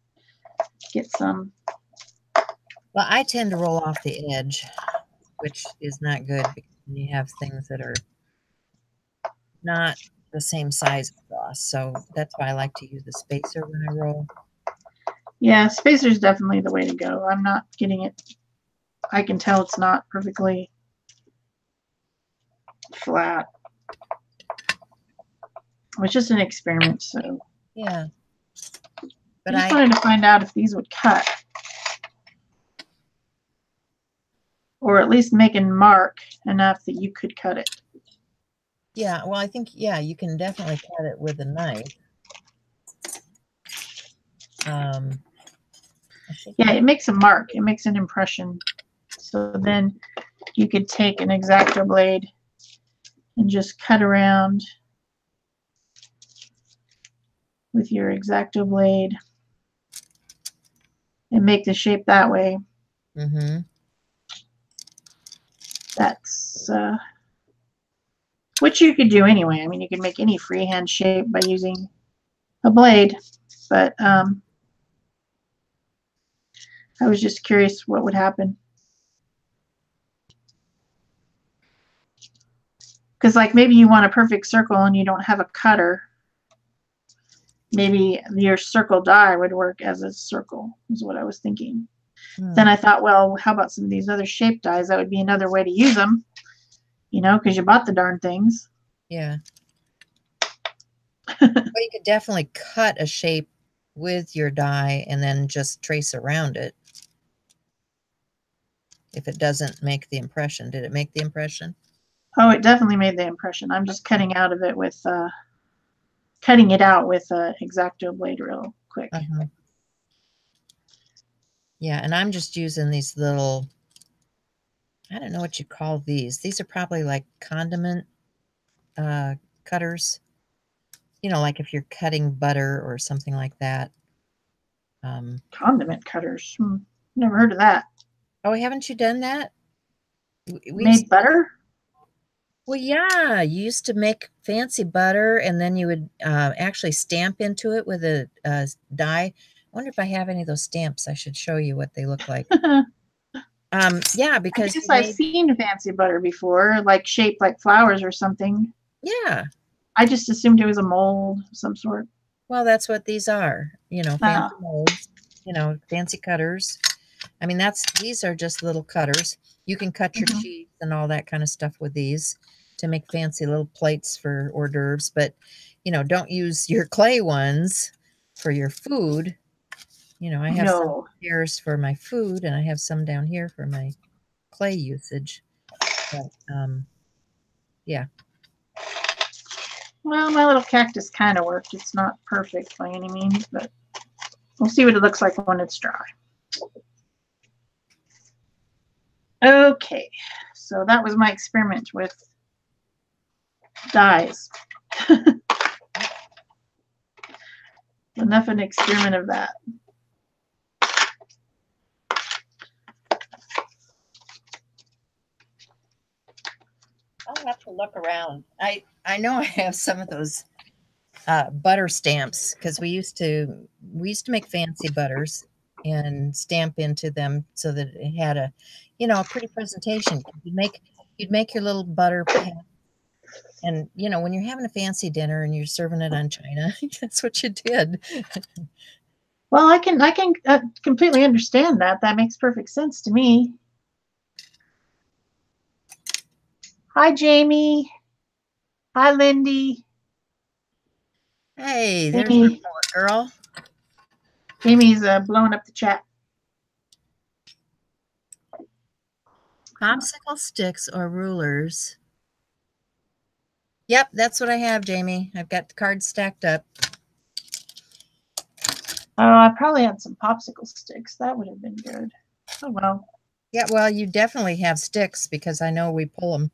get some. Well, I tend to roll off the edge, which is not good because you have things that are not the same size across. So that's why I like to use the spacer when I roll. Yeah, spacer is definitely the way to go. I'm not getting it. I can tell it's not perfectly flat. It was just an experiment, so. Yeah. But I just wanted to find out if these would cut. Or at least make a mark enough that you could cut it. Yeah, well, I think, yeah, you can definitely cut it with a knife. Yeah, it makes a mark. It makes an impression. So then you could take an X-Acto blade and just cut around with your X-Acto blade and make the shape that way. Mm-hmm. That's which you could do anyway. I mean, you could make any freehand shape by using a blade, but I was just curious what would happen. Because like maybe you want a perfect circle and you don't have a cutter. Maybe your circle die would work as a circle, is what I was thinking. Then I thought, well, how about some of these other shape dies? That would be another way to use them, you know, because you bought the darn things. Yeah. Well, you could definitely cut a shape with your die and then just trace around it. If it doesn't make the impression. Did it make the impression? Oh, it definitely made the impression. I'm just cutting out of it with, cutting it out with a X-Acto blade real quick. Yeah, and I'm just using these little, I don't know what you call these. These are probably like condiment cutters. You know, like if you're cutting butter or something like that. Condiment cutters. Never heard of that. Oh, haven't you done that? Made butter? Well, yeah, you used to make fancy butter, and then you would actually stamp into it with a die. I wonder if I have any of those stamps. I should show you what they look like. Yeah, because I guess I've seen fancy butter before, like shaped like flowers or something. Yeah. I just assumed it was a mold of some sort. Well, that's what these are. You know, fancy molds. You know, fancy cutters. I mean, these are just little cutters. You can cut your cheese and all that kind of stuff with these to make fancy little plates for hors d'oeuvres. But, you know, don't use your clay ones for your food. You know, I have some here for my food, and I have some down here for my clay usage. But, yeah. Well, my little cactus kind of worked. It's not perfect by any means, but we'll see what it looks like when it's dry. Okay, so that was my experiment with dyes. Enough an experiment of that. I'll have to look around. I know I have some of those butter stamps because we used to make fancy butters and stamp into them so that it had a, you know, a pretty presentation. You'd make your little butter pan, and you know, when you're having a fancy dinner and you're serving it on china, that's what you did. Well, I can completely understand that. That makes perfect sense to me. Hi, Jamie. Hi, Lindy. Hey, there's my girl. Jamie's blowing up the chat. Popsicle sticks or rulers. Yep, that's what I have, Jamie. I've got the cards stacked up. Oh, I probably had some popsicle sticks. That would have been good. Oh, well. Yeah, well, you definitely have sticks because I know we pull them.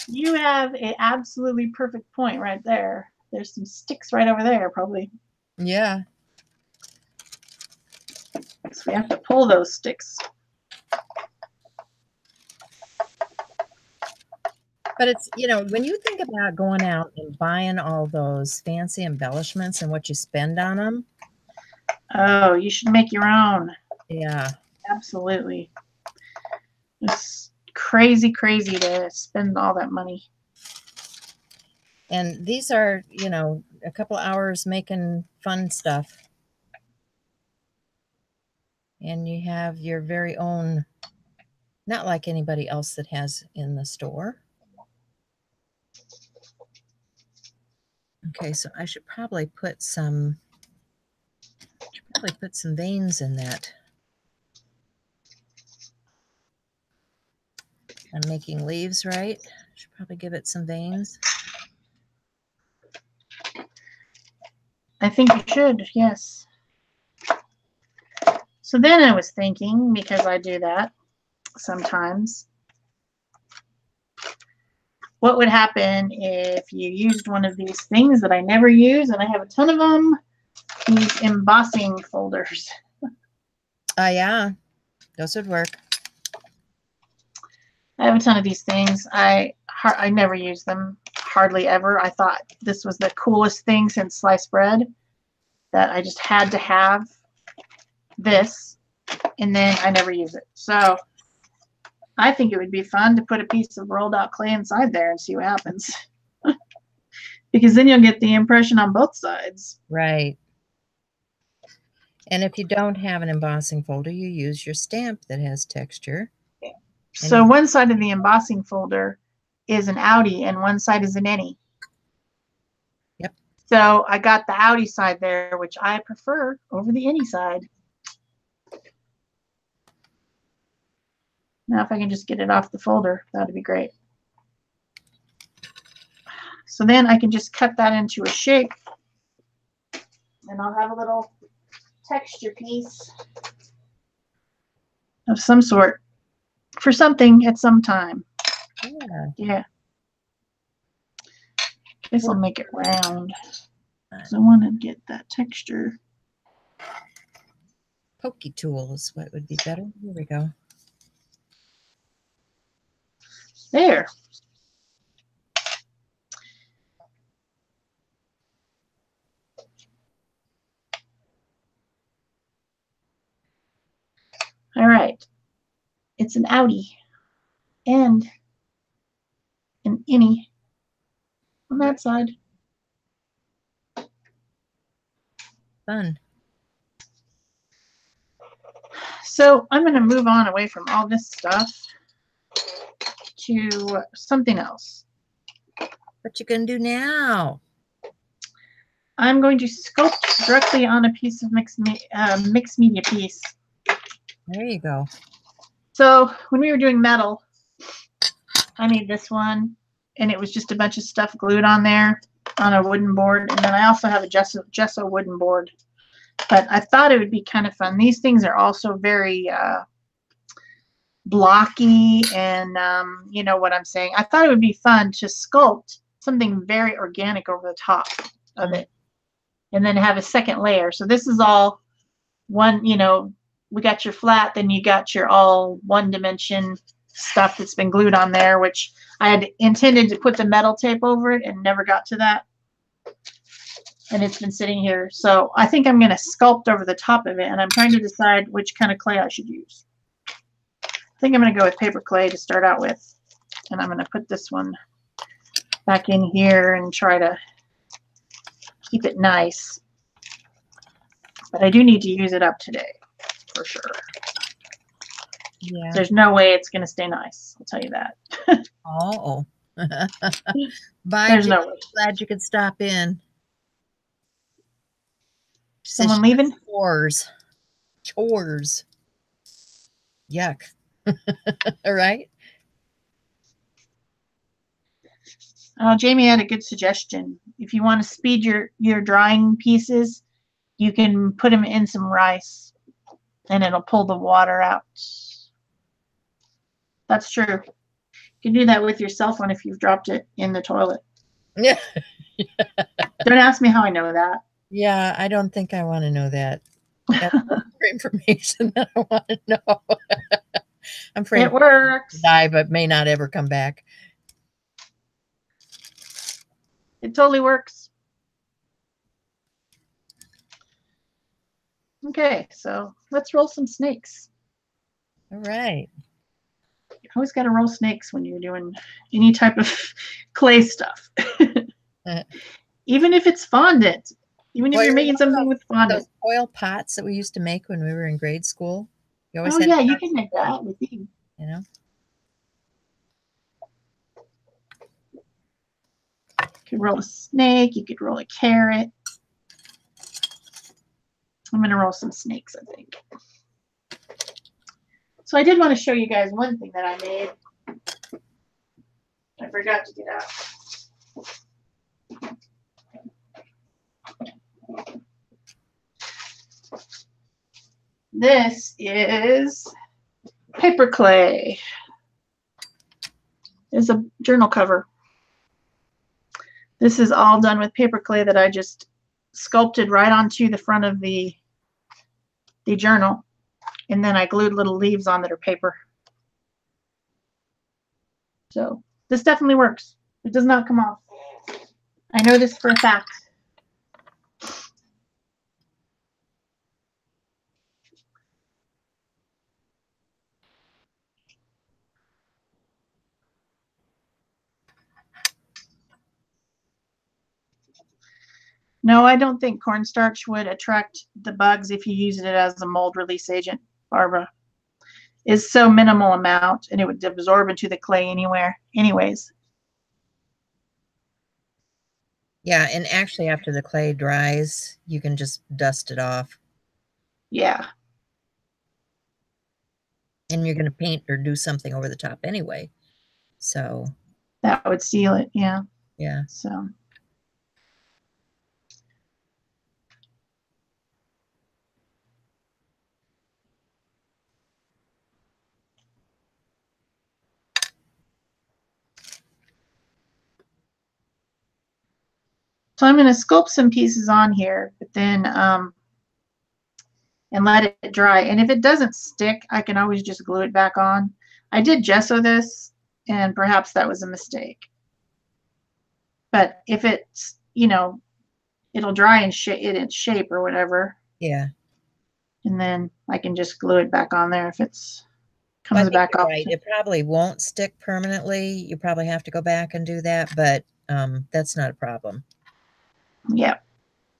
You have an absolutely perfect point right there. There's some sticks right over there, probably. Yeah. So we have to pull those sticks. But it's, you know, when you think about going out and buying all those fancy embellishments and what you spend on them. Oh, you should make your own. Yeah. Absolutely. It's crazy, crazy to spend all that money. And these are, you know, a couple hours making fun stuff. And you have your very own, not like anybody else that has in the store. Okay, so I should probably put some veins in that. I'm making leaves, right? Should probably give it some veins. I think you should, yes. So then I was thinking, because I do that sometimes, what would happen if you used one of these things that I never use, and I have a ton of them, these embossing folders. Yeah, those would work. I have a ton of these things. I never use them, hardly ever. I thought this was the coolest thing since sliced bread, that I just had to have this, and then I never use it. So I think it would be fun to put a piece of rolled out clay inside there and see what happens. Because then you'll get the impression on both sides. Right. And if you don't have an embossing folder, you use your stamp that has texture. So one side of the embossing folder is an outie and one side is an innie. Yep. So I got the outie side there, which I prefer over the innie side. Now if I can just get it off the folder, that'd be great. So then I can just cut that into a shape, and I'll have a little texture piece of some sort for something at some time. Yeah. This will make it round. So I want to get that texture. Pokey tool is what would be better. Here we go. There. All right. It's an outie and an innie on that side. Fun. So I'm going to move on away from all this stuff to something else. What you gonna do now? I'm going to sculpt directly on a piece of mixed media piece. There you go. So when we were doing metal, I made this one, and it was just a bunch of stuff glued on there on a wooden board. And then I also have a gesso wooden board. But I thought it would be kind of fun. These things are also very blocky, and you know what I'm saying. I thought it would be fun to sculpt something very organic over the top of it, and then have a second layer. So this is all one, you know, we got your flat, then you got your all one dimension stuff that's been glued on there, which I had intended to put the metal tape over it and never got to that. And it's been sitting here. So I think I'm going to sculpt over the top of it, and I'm trying to decide which kind of clay I should use. I think I'm going to go with paper clay to start out with. And I'm going to put this one back in here and try to keep it nice. But I do need to use it up today, for sure. Yeah. There's no way it's going to stay nice. I'll tell you that. Oh. Bye. There's no way. Glad you could stop in. Someone leaving? Chores. Yuck. All right. Jamie had a good suggestion. If you want to speed your drying pieces, you can put them in some rice, and it'll pull the water out. That's true. You can do that with your cell phone if you've dropped it in the toilet. Yeah. Don't ask me how I know that. Yeah, I don't think I want to know that. That's more information that I want to know. I'm afraid it works. Die, but may not ever come back. It totally works. Okay, so let's roll some snakes. All right. You always got to roll snakes when you're doing any type of clay stuff. Even if it's fondant. Even if you're making something with fondant. Those oil pots that we used to make when we were in grade school. You always had you can make that with you. You know? You could roll a snake. You could roll a carrot. I'm going to roll some snakes, I think. So I did want to show you guys one thing that I made. I forgot to get out. This is paper clay. It's a journal cover. This is all done with paper clay that I just sculpted right onto the front of the journal, and then I glued little leaves on that are paper. So this definitely works. It does not come off. I know this for a fact. No, I don't think cornstarch would attract the bugs if you use it as a mold release agent, Barbara. It's so minimal amount and it would absorb into the clay anyways. Yeah, and actually after the clay dries, you can just dust it off. Yeah. And you're going to paint or do something over the top anyway. So that would seal it. Yeah. Yeah. So I'm going to sculpt some pieces on here, but then and let it dry. And if it doesn't stick, I can always just glue it back on. I did gesso this, and perhaps that was a mistake. But if it's, it'll dry in shape or whatever. Yeah. And then I can just glue it back on there if it's Well, I comes think back you're off. right. It probably won't stick permanently. You probably have to go back and do that, but that's not a problem. Yeah.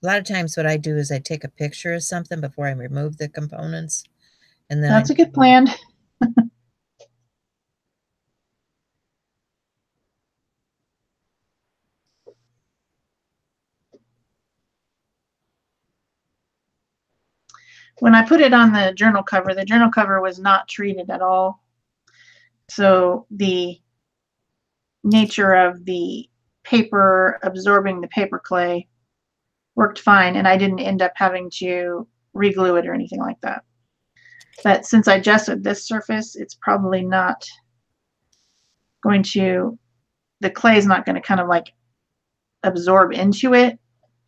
A lot of times what I do is I take a picture of something before I remove the components, and then That's a good plan. When I put it on the journal cover was not treated at all. So the nature of the paper absorbing the paper clay worked fine, and I didn't end up having to re-glue it or anything like that. But since I gessoed this surface, it's probably not going to, the clay is not going to kind of like absorb into it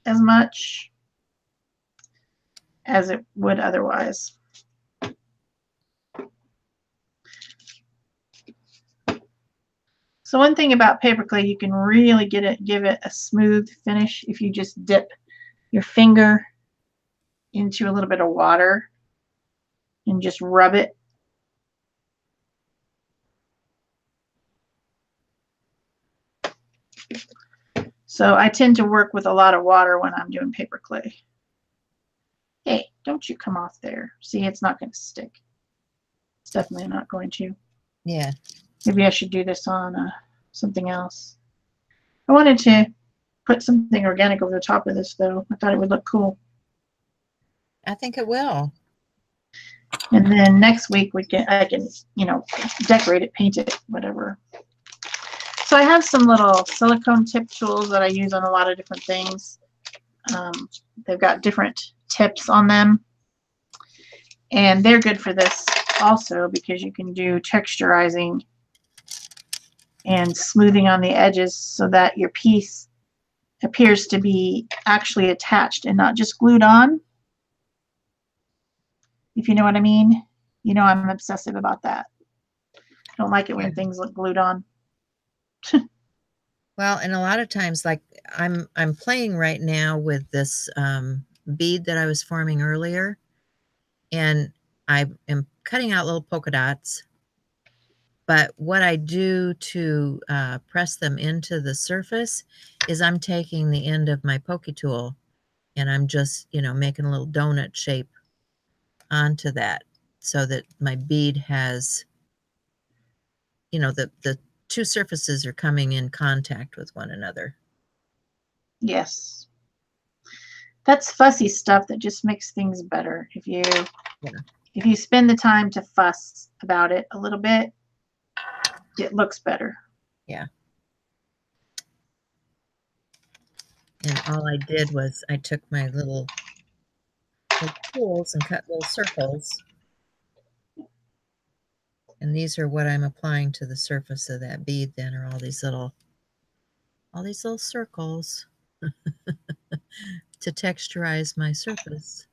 as much as it would otherwise. So one thing about paper clay, you can really give it a smooth finish if you just dip your finger into a little bit of water and just rub it. So I tend to work with a lot of water when I'm doing paper clay. Hey, don't you come off there. See, it's not going to stick. It's definitely not going to. Yeah. Maybe I should do this on something else. I wanted to put something organic over the top of this, though. I thought it would look cool. I think it will. And then next week I can, decorate it, paint it, whatever. So I have some little silicone tip tools that I use on a lot of different things. They've got different tips on them. And they're good for this also because you can do texturizing and smoothing on the edges so that your piece appears to be actually attached and not just glued on. If you know what I mean. I'm obsessive about that. I don't like it when things look glued on. Well, and a lot of times, like I'm playing right now with this bead that I was forming earlier, and I am cutting out little polka dots. But what I do to press them into the surface is I'm taking the end of my pokey tool and I'm just, making a little donut shape onto that so that my bead has, the two surfaces are coming in contact with one another. Yes. That's fussy stuff that just makes things better. If you spend the time to fuss about it a little bit, it looks better. Yeah. And all I did was I took my little tools and cut little circles. And these are what I'm applying to the surface of that bead then, are all these little circles to texturize my surface.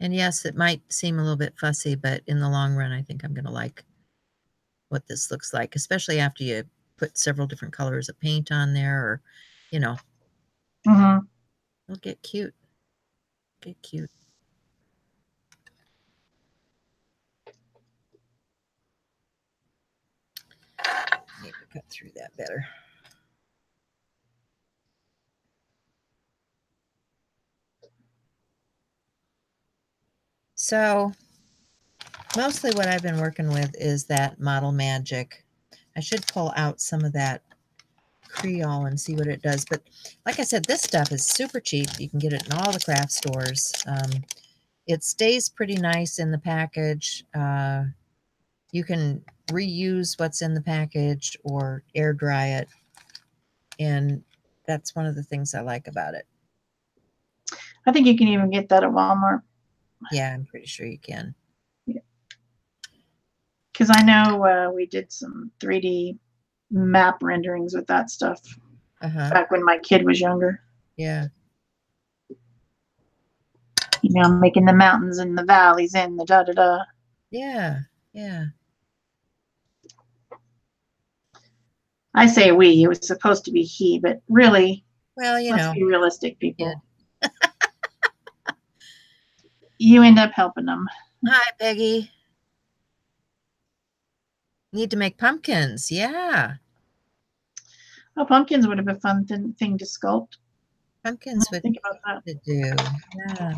And yes, it might seem a little bit fussy, but in the long run, I think I'm going to like what this looks like, especially after you put several different colors of paint on there, or, you know, Mm-hmm. it'll get cute. Get cute. Need to cut through that better. So mostly what I've been working with is that Model Magic. I should pull out some of that Creole and see what it does. But like I said, this stuff is super cheap. You can get it in all the craft stores. It stays pretty nice in the package. You can reuse what's in the package or air dry it. And that's one of the things I like about it. I think you can even get that at Walmart. Yeah, I'm pretty sure you can. Because I know we did some 3D map renderings with that stuff back when my kid was younger. Yeah. You know, making the mountains and the valleys and the da-da-da. Yeah, yeah. I say we. It was supposed to be he, but really, Well, you let's know, be realistic, people. kid. You end up helping them. Hi, Peggy. Need to make pumpkins. Yeah. Oh, pumpkins would have been a fun thing to sculpt. Pumpkins would Think about that. to do. Yeah.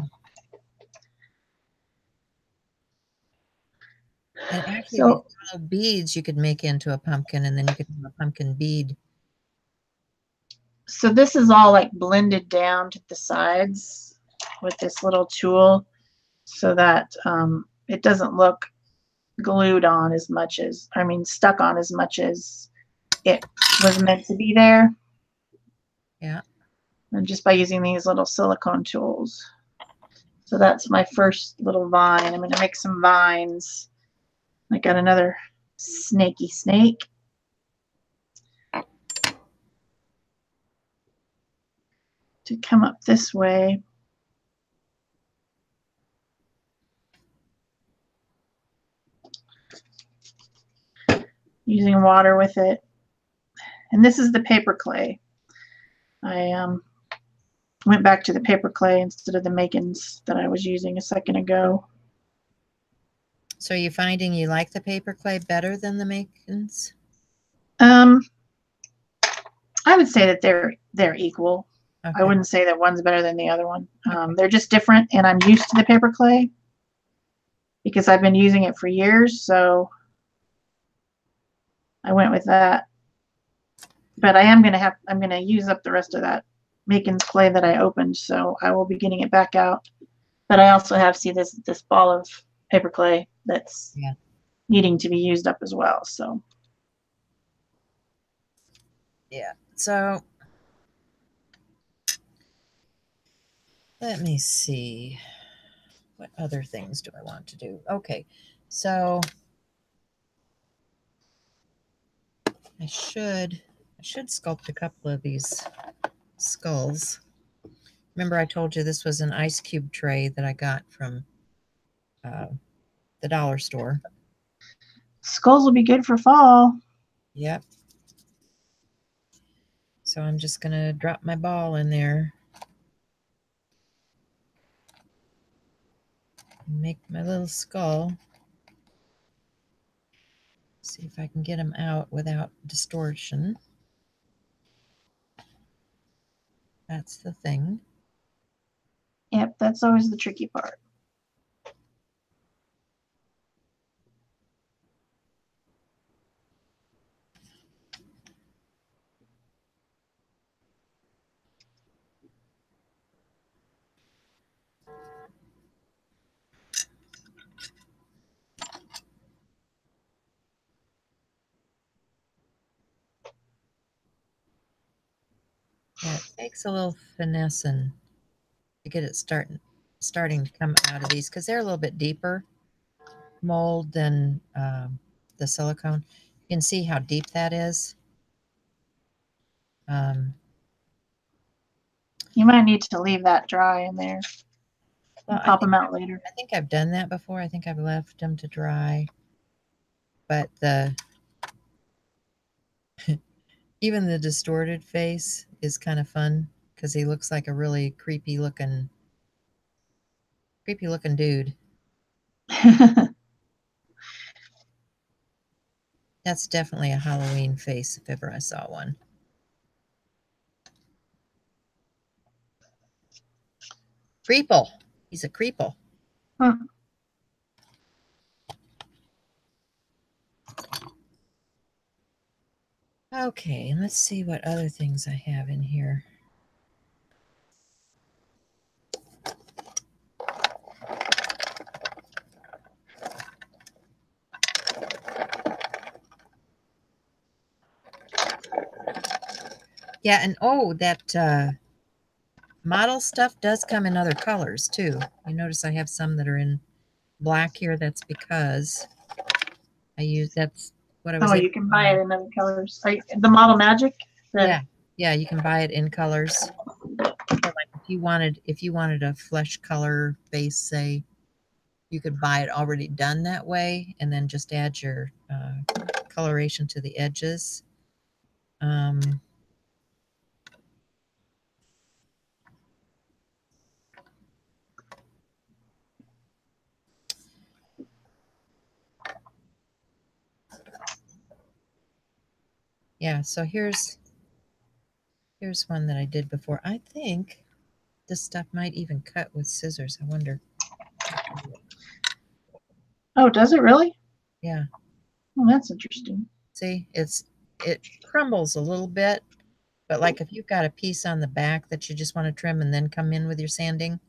And actually, these So, little beads you could make into a pumpkin, and then you could have a pumpkin bead. so this is all like blended down to the sides with this little tool so that it doesn't look glued on as much as, I mean, stuck on as much as it was meant to be there. Yeah. And just by using these little silicone tools. So that's my first little vine. I'm going to make some vines. I got another snaky snake. To come up this way. Using water with it. And this is the paper clay. I went back to the paper clay instead of the makins that I was using a second ago. So are you finding you like the paper clay better than the makins? I would say that they're equal. Okay. I wouldn't say that one's better than the other one. They're just different, and I'm used to the paper clay because I've been using it for years, so I went with that. But I'm gonna use up the rest of that Makin's clay that I opened, so I will be getting it back out. But I also have, see this ball of paper clay that's needing to be used up as well. So yeah. So let me see. What other things do I want to do? Okay. So I should sculpt a couple of these skulls. Remember I told you this was an ice cube tray that I got from the dollar store. skulls will be good for fall. Yep. So I'm just going to drop my ball in there. Make my little skull. See if I can get them out without distortion. That's the thing. Yep, that's always the tricky part. Yeah, it takes a little finessing to get it starting to come out of these because they're a little bit deeper mold than the silicone. You can see how deep that is. You might need to leave that dry in there. Well, Pop them out later. I think I've done that before. I think I've left them to dry. But even the distorted face is kind of fun because he looks like a really creepy looking dude. That's definitely a Halloween face if ever I saw one. Creeple. He's a creeple. Huh. Okay, let's see what other things I have in here. Yeah, and oh, that model stuff does come in other colors too. You notice I have some that are in black here. That's because that's what I was you can buy it in other colors. The Model Magic? Yeah, you can buy it in colors. So like if you wanted a flesh color base, say, you could buy it already done that way and then just add your coloration to the edges. Yeah, so here's one that I did before. I think this stuff might even cut with scissors. I wonder. Oh, does it really? Yeah. Oh, that's interesting. See, it crumbles a little bit, but like if you've got a piece on the back that you just want to trim and then come in with your sanding,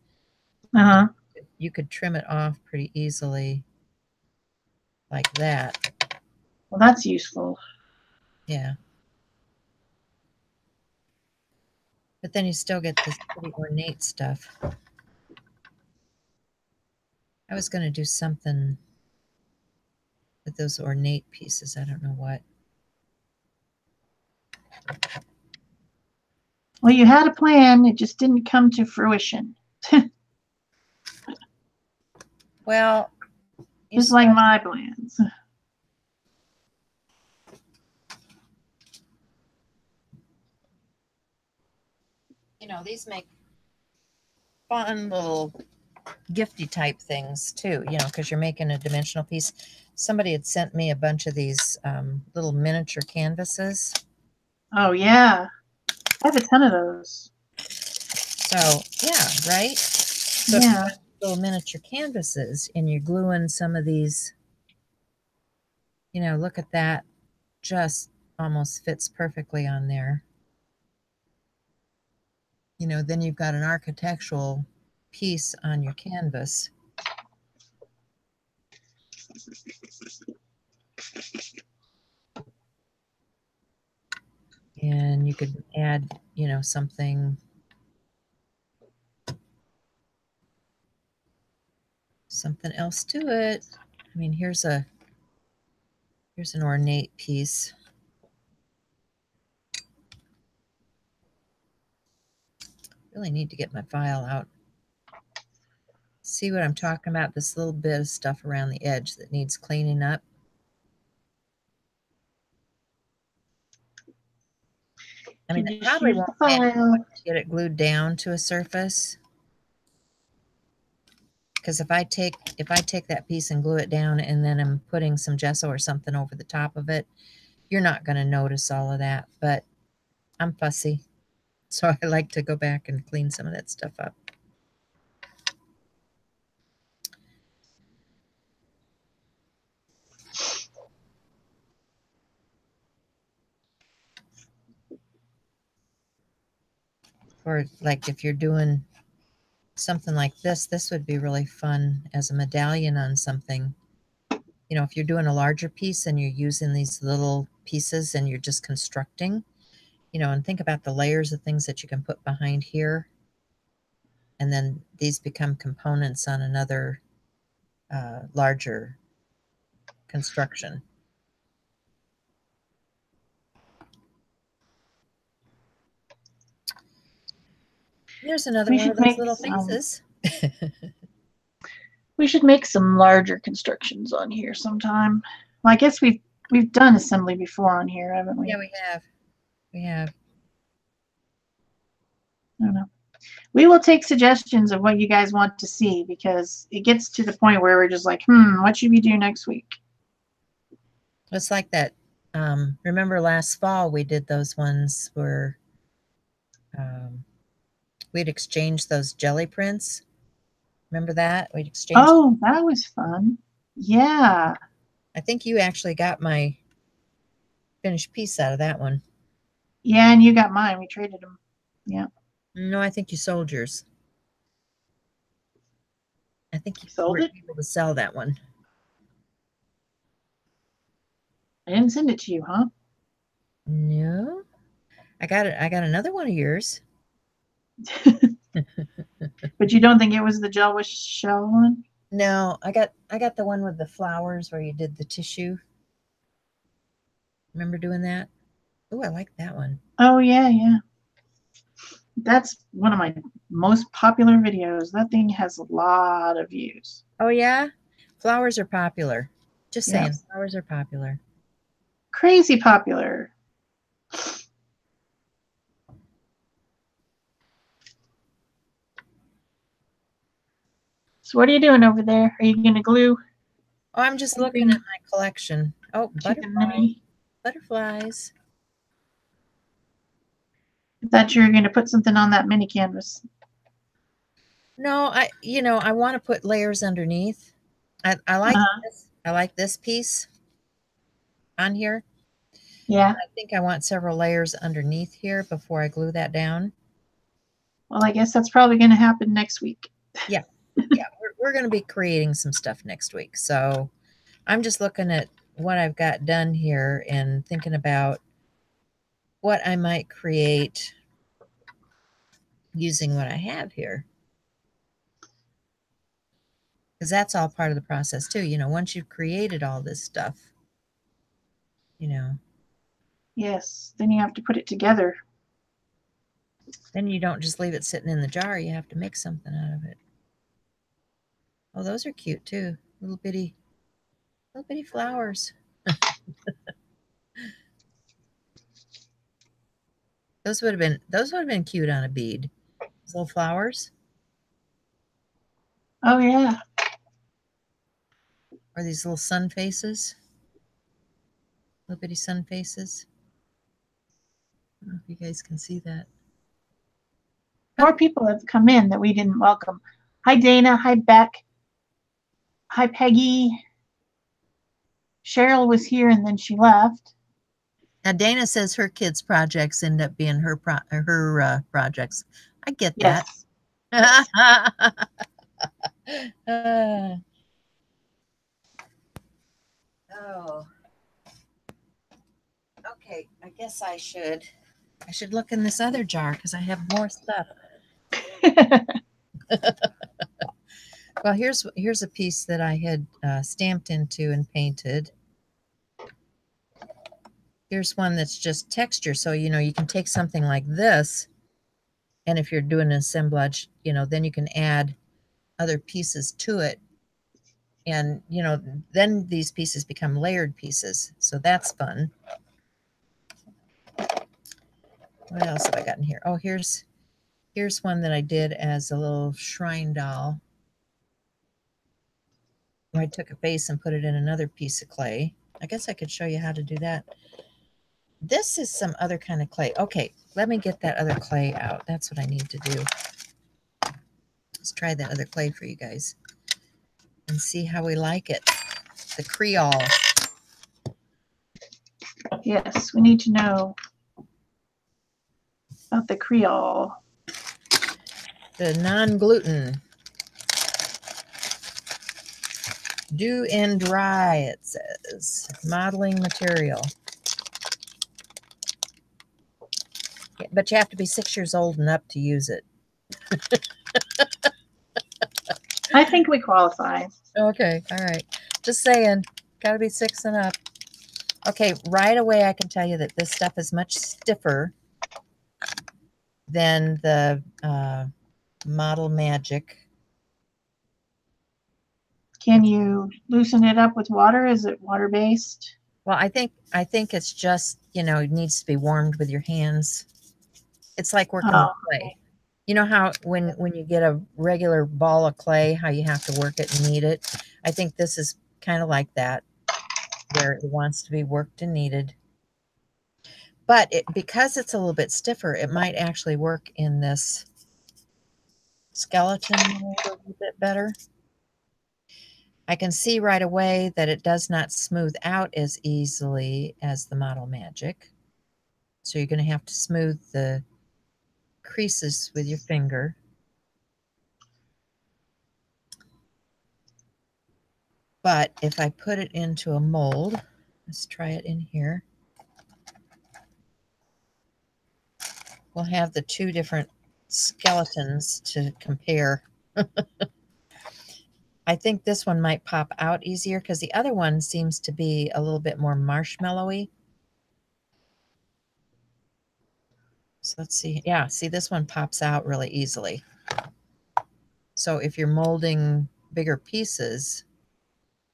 you could trim it off pretty easily like that. Well, that's useful. Yeah. But then you still get this pretty ornate stuff. I was going to do something with those ornate pieces. I don't know what. Well, you had a plan. It just didn't come to fruition. Well, just like my plans. You know, these make fun little gifty type things too, you know, because you're making a dimensional piece. Somebody had sent me a bunch of these little miniature canvases. Oh, yeah. I have a ton of those. So, yeah, right? So yeah. Little miniature canvases, and you're gluing some of these, you know, look at that. Just almost fits perfectly on there. You know, then you've got an architectural piece on your canvas. And you could add, you know, something else to it. I mean, here's an ornate piece. Really need to get my file out. See what I'm talking about? This little bit of stuff around the edge that needs cleaning up. I mean, I probably won't get it glued down to a surface, because if I take that piece and glue it down and then I'm putting some gesso or something over the top of it, you're not going to notice all of that. But I'm fussy, so I like to go back and clean some of that stuff up. Or like if you're doing something like this would be really fun as a medallion on something. You know, if you're doing a larger piece and you're using these little pieces and you're just constructing, you know, and think about the layers of things that you can put behind here. And then these become components on another larger construction. Here's another one of those little faces. We should make some larger constructions on here sometime. Well, I guess we've done assembly before on here, haven't we? Yeah, we have. We have. I don't know. We will take suggestions of what you guys want to see because it gets to the point where we're just like, what should we do next week? It's like that. Remember last fall we did those ones where we'd exchange those jelly prints. Remember that? We'd exchange. Oh, that was fun. Yeah. I think you actually got my finished piece out of that one. Yeah, and you got mine. We traded them. Yeah. No, I think you sold yours. I think you sold were it? able to sell that one. I didn't send it to you, huh? No. I got it. I got another one of yours. But you don't think it was the gel with shell one? No, I got the one with the flowers where you did the tissue. Remember doing that? Oh, I like that one. Oh, yeah, yeah. That's one of my most popular videos. That thing has a lot of views. Oh, yeah? Flowers are popular. Just saying, Yes. flowers are popular. Crazy popular. So what are you doing over there? Are you going to glue? Oh, I'm just looking at my collection. Oh, butterflies. Butterflies. I thought you were going to put something on that mini canvas. No, I want to put layers underneath. I like this. I like this piece on here. Yeah. I think I want several layers underneath here before I glue that down. Well, I guess that's probably going to happen next week. Yeah. Yeah, we're going to be creating some stuff next week. So I'm just looking at what I've got done here and thinking about what I might create using what I have here. Because that's all part of the process too. Once you've created all this stuff, Yes. Then you have to put it together. then you don't just leave it sitting in the jar. You have to make something out of it. Oh, those are cute too. Little bitty flowers. Those would have been cute on a bead. Those little flowers. Oh, yeah. Or these little sun faces. Little bitty sun faces. I don't know if you guys can see that. More people have come in that we didn't welcome. Hi, Dana. Hi, Beck. Hi, Peggy. Cheryl was here and then she left. Now Dana says her kids' projects end up being her projects. I get that. Yes. Oh. Okay, I guess I should look in this other jar because I have more stuff. Well, here's a piece that I had stamped into and painted. Here's one that's just texture. So, you can take something like this, and if you're doing an assemblage, then you can add other pieces to it. And, then these pieces become layered pieces. So that's fun. What else have I got in here? Oh, here's one that I did as a little shrine doll. I took a face and put it in another piece of clay. I guess I could show you how to do that. This is some other kind of clay. Okay, let me get that other clay out. That's what I need to do. Let's try that other clay for you guys and see how we like it. The Creole. Yes, we need to know about the Creole. The non-gluten. Do and dry, it says. Modeling material. But you have to be 6 years old and up to use it. I think we qualify. Okay, all right. Just saying, got to be 6 and up. Okay, right away I can tell you that this stuff is much stiffer than the Model Magic. Can you loosen it up with water? Is it water-based? Well, I think it's just, you know, it needs to be warmed with your hands. It's like working with Oh, clay. You know how when you get a regular ball of clay, how you have to work it and knead it? I think this is kind of like that, where it wants to be worked and kneaded. But because it's a little bit stiffer, it might actually work in this skeleton mold a little bit better. I can see right away that it does not smooth out as easily as the Model Magic. So you're going to have to smooth the creases with your finger. But if I put it into a mold, let's try it in here. We'll have the two different skeletons to compare. I think this one might pop out easier because the other one seems to be a little bit more marshmallowy. So let's see. Yeah, see, this one pops out really easily. So if you're molding bigger pieces,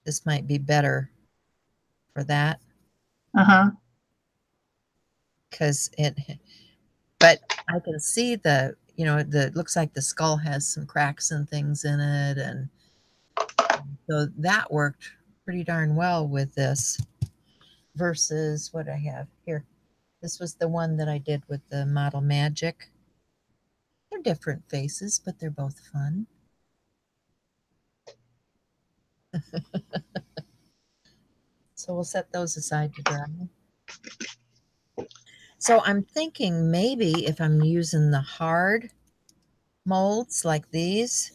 this might be better for that. uh-huh. Because but I can see the, you know, looks like the skull has some cracks and things in it. And so that worked pretty darn well with this versus what I have here. This was the one that I did with the Model Magic. They're different faces, but they're both fun. So we'll set those aside to dry. So I'm thinking maybe if I'm using the hard molds like these,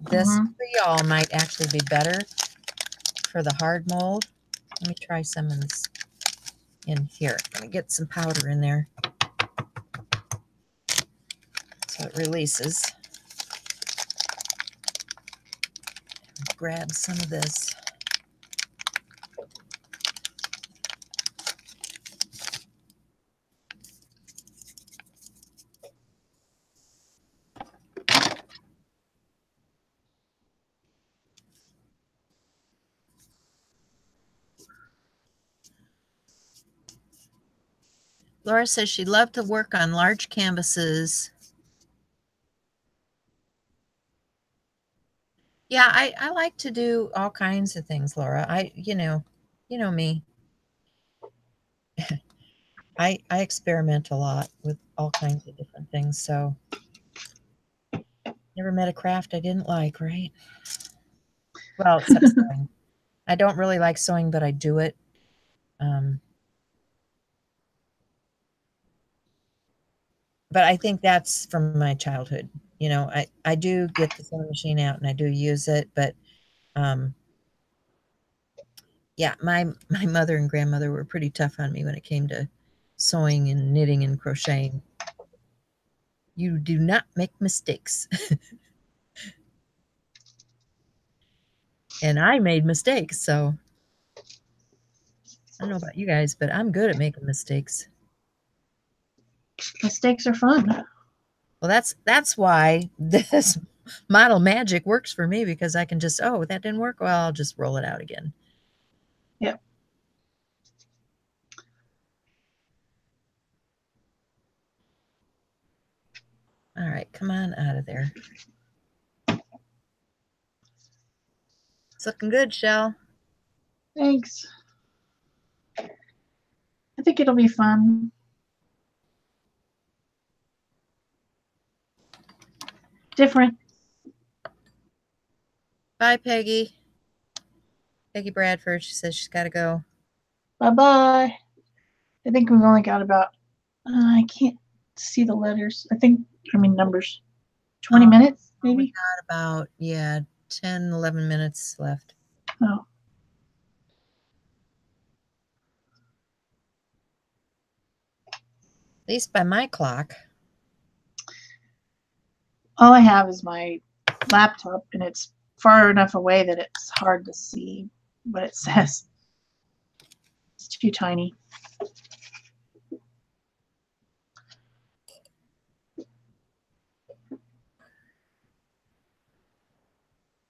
this Mm-hmm. y'all might actually be better for the hard mold. Let me try some of this in here. I'm going to get some powder in there so it releases. Grab some of this. Laura says she loved to work on large canvases. Yeah, I like to do all kinds of things, Laura. You know me. I experiment a lot with all kinds of different things. So never met a craft I didn't like, right? Well, except sewing. I don't really like sewing, but I do it. But I think that's from my childhood. You know, I do get the sewing machine out and I do use it, but yeah, my mother and grandmother were pretty tough on me when it came to sewing and knitting and crocheting. You do not make mistakes. And I made mistakes, so I don't know about you guys, but I'm good at making mistakes. Mistakes are fun. Well, that's why this Model Magic works for me because I can just, oh, that didn't work. Well, I'll just roll it out again. Yep. All right, come on out of there. It's looking good, Shell. Thanks. I think it'll be fun. Different. Bye, Peggy. Peggy Bradford. She says she's got to go. Bye-bye. I think we've only got about, I can't see the letters. I mean numbers. 20 minutes, maybe? We got about, yeah, 10, 11 minutes left. Oh. At least by my clock. All I have is my laptop, and it's far enough away that it's hard to see what it says. It's too tiny.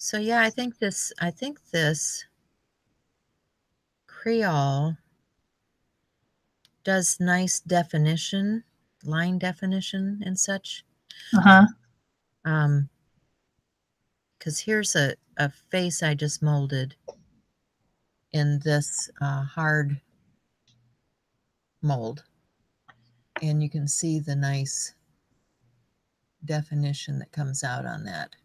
So yeah, I think this Creole does nice definition, line definition and such. Uh-huh. Because here's a face I just molded in this hard mold. And you can see the nice definition that comes out on that.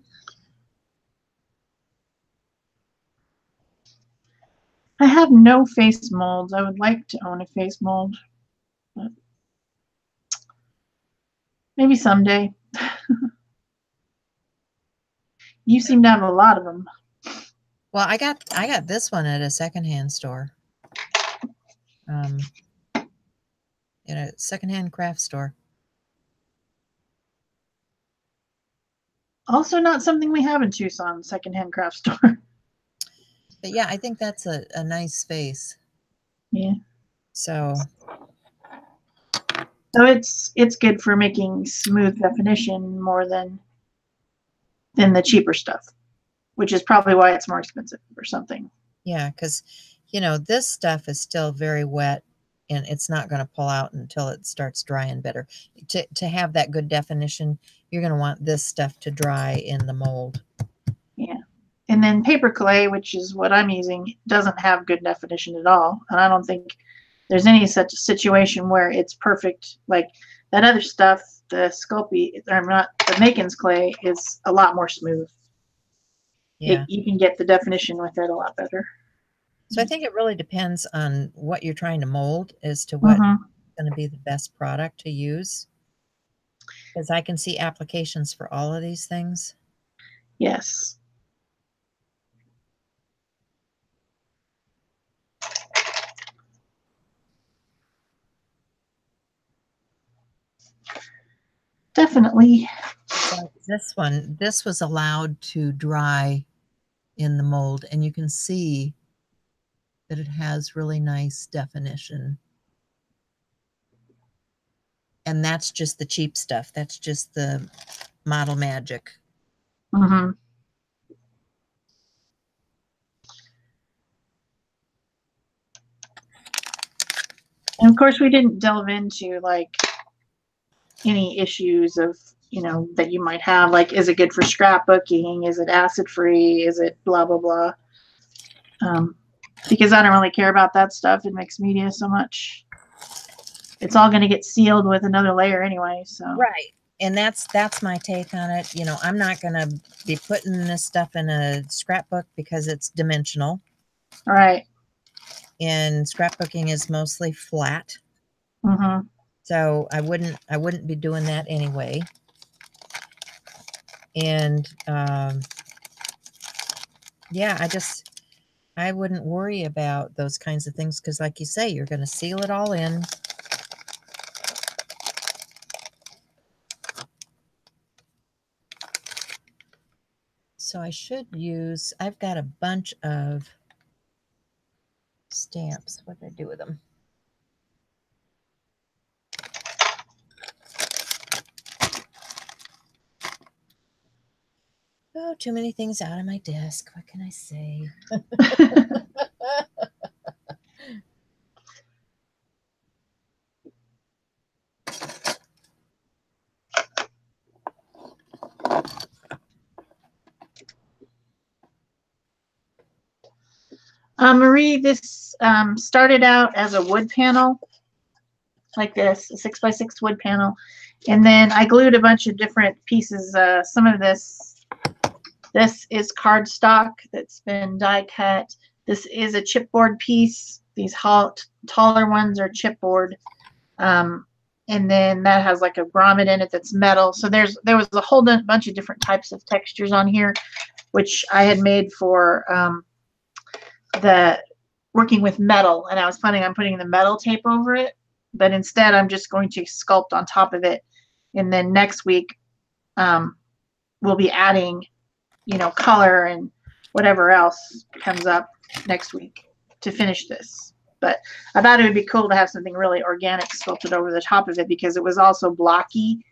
I have no face molds. I would like to own a face mold, but maybe someday. You seem to have a lot of them. Well, I got this one at a secondhand store, in a secondhand craft store. Also, not something we have in Tucson, secondhand craft store. But yeah, I think that's a nice face. Yeah. So it's good for making smooth definition more than the cheaper stuff, which is probably why it's more expensive or something. yeah, because this stuff is still very wet and it's not going to pull out until it starts drying better. To have that good definition, you're going to want this stuff to dry in the mold. Yeah. And then paper clay, which is what I'm using, doesn't have good definition at all. And I don't think there's any such situation where it's perfect. Like that other stuff, the Sculpey, or not, the Macon's clay is a lot more smooth. Yeah. You can get the definition with it a lot better. So I think it really depends on what you're trying to mold as to what's going to be the best product to use. Because I can see applications for all of these things. Yes. Definitely. So this was allowed to dry in the mold, and you can see that it has really nice definition. And that's just the cheap stuff. That's just the Model Magic. Mm-hmm. And of course, we didn't delve into like any issues of, that you might have. Like, is it good for scrapbooking? Is it acid free? Is it blah, blah, blah? Because I don't really care about that stuff in mixed media so much. It's all going to get sealed with another layer anyway. So right. And that's my take on it. I'm not going to be putting this stuff in a scrapbook because it's dimensional. Right. And scrapbooking is mostly flat. Mm-hmm. So I wouldn't be doing that anyway. And yeah, I wouldn't worry about those kinds of things because, like you say, you're going to seal it all in. So I should use, I've got a bunch of stamps. What did I do with them? Oh, too many things out on my desk. What can I say? Marie, this started out as a wood panel, like this, a 6x6 wood panel. And then I glued a bunch of different pieces. Some of this is cardstock that's been die cut. This is a chipboard piece. These taller ones are chipboard. And then that has like a grommet in it that's metal. So there was a whole bunch of different types of textures on here, which I had made for the working with metal. And I was planning on putting the metal tape over it, but instead I'm just going to sculpt on top of it. And then next week we'll be adding, color and whatever else comes up next week to finish this. But I thought it would be cool to have something really organic sculpted over the top of it because it was also blocky,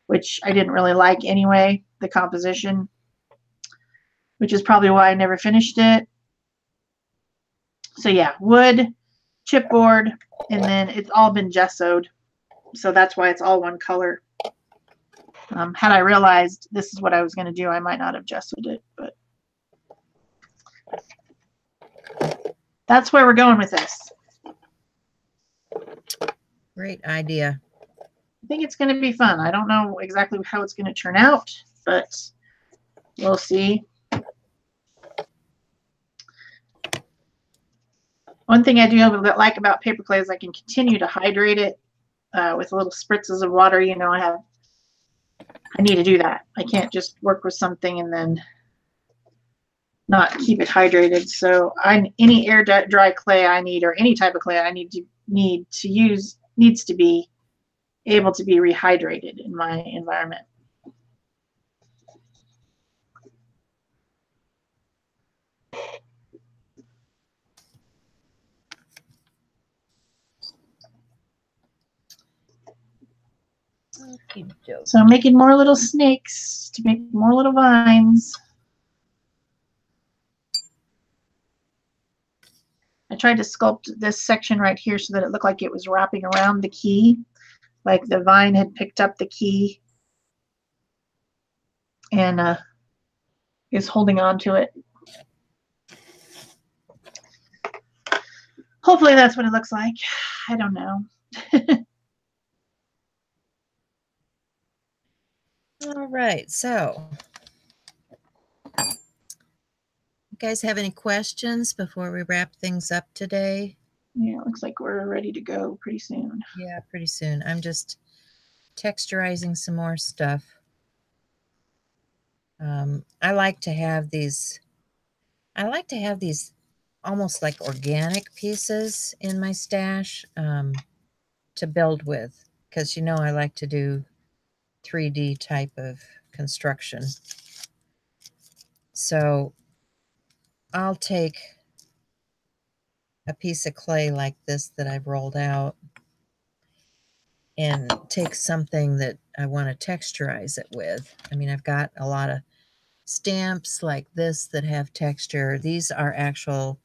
which I didn't really like anyway, the composition. which is probably why I never finished it. So yeah, wood, chipboard, and then it's all been gessoed. So that's why it's all one color. Had I realized this is what I was going to do, I might not have gessoed it, but that's where we're going with this. Great idea. I think it's going to be fun. I don't know exactly how it's going to turn out, but we'll see. One thing I do like about paper clay is I can continue to hydrate it with little spritzes of water. You know, I need to do that. I can't just work with something and then not keep it hydrated. So any air dry clay I need, or any type of clay I need to use, needs to be able to be rehydrated in my environment. So I'm making more little snakes to make more little vines. I tried to sculpt this section right here so that it looked like it was wrapping around the key, like the vine had picked up the key and is holding on to it. Hopefully that's what it looks like. I don't know. All right, so you guys have any questions before we wrap things up today? Yeah, it looks like we're ready to go pretty soon. Yeah, pretty soon. I'm just texturizing some more stuff. I like to have these almost like organic pieces in my stash to build with, because you know I like to do 3D type of construction. So I'll take a piece of clay like this that I've rolled out and take something that I want to texturize it with. I mean, I've got a lot of stamps like this that have texture. These are actual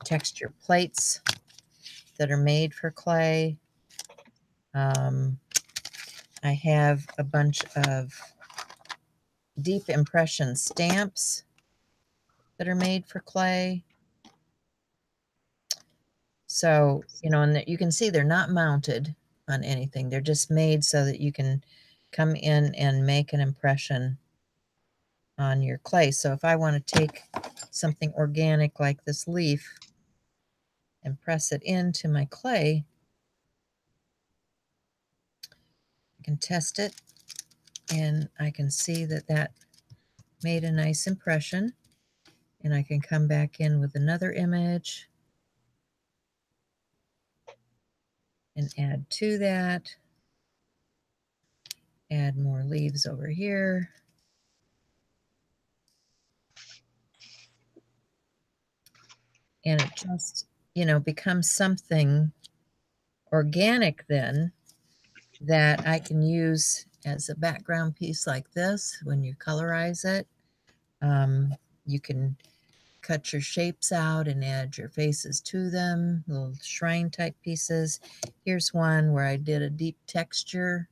texture plates that are made for clay. I have a bunch of deep impression stamps that are made for clay. So, you know, and you can see they're not mounted on anything. They're just made so that you can come in and make an impression on your clay. So if I want to take something organic like this leaf and press it into my clay, I can test it and I can see that that made a nice impression. And I can come back in with another image and add to that. Add more leaves over here. And it just, you know, becomes something organic then that I can use as a background piece like this when you colorize it. You can cut your shapes out and add your faces to them, little shrine type pieces. Here's one where I did a deep texture.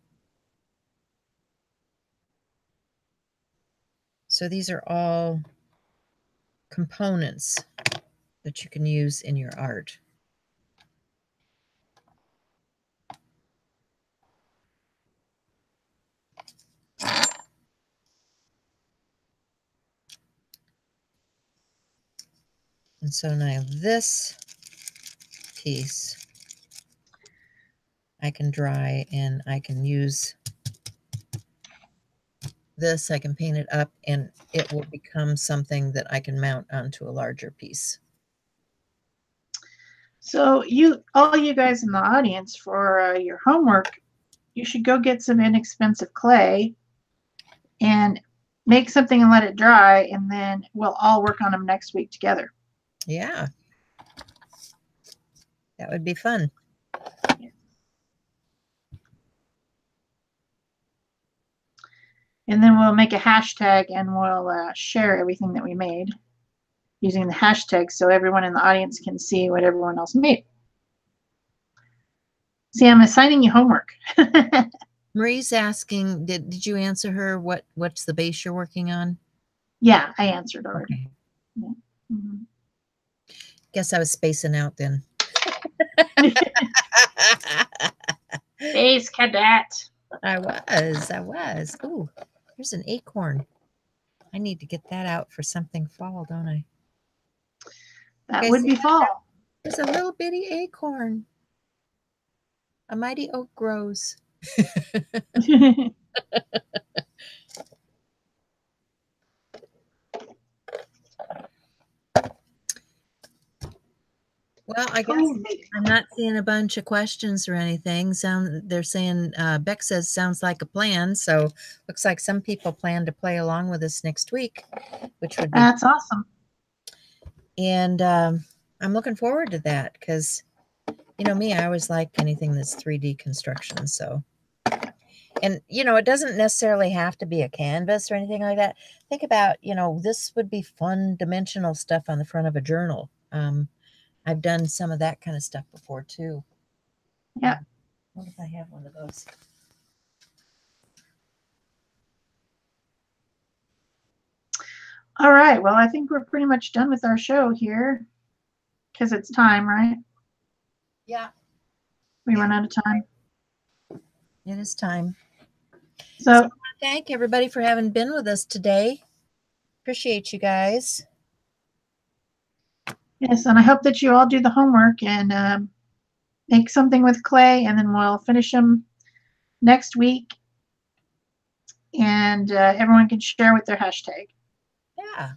So these are all components that you can use in your art. And so now this piece I can dry and I can use this, I can paint it up and it will become something that I can mount onto a larger piece. So all you guys in the audience, for your homework, you should go get some inexpensive clay and make something and let it dry, and then we'll all work on them next week together. Yeah. That would be fun. And then we'll make a hashtag and we'll share everything that we made using the hashtag so everyone in the audience can see what everyone else made. See, I'm assigning you homework. Marie's asking, did you answer her what's the base you're working on? Yeah, I answered already. Okay. Yeah. Mm-hmm. Guess I was spacing out then. Space cadet. I was. Ooh, there's an acorn. I need to get that out for something fall, don't I? That would be fall. There's a little bitty acorn. A mighty oak grows. Well, I guess I'm not seeing a bunch of questions or anything. They're saying, Beck says, sounds like a plan. So looks like some people plan to play along with us next week, which would be That's awesome. And I'm looking forward to that because, you know, me, I always like anything that's 3D construction. So, and, you know, it doesn't necessarily have to be a canvas or anything like that. Think about, you know, this would be fun dimensional stuff on the front of a journal. I've done some of that kind of stuff before too. Yeah. What if I have one of those? All right. Well, I think we're pretty much done with our show here because it's time, right? Yeah. We run out of time. It is time. So I want to thank everybody for having been with us today. Appreciate you guys. Yes, and I hope that you all do the homework and make something with clay, and then we'll finish them next week, and everyone can share with their hashtag. Yeah.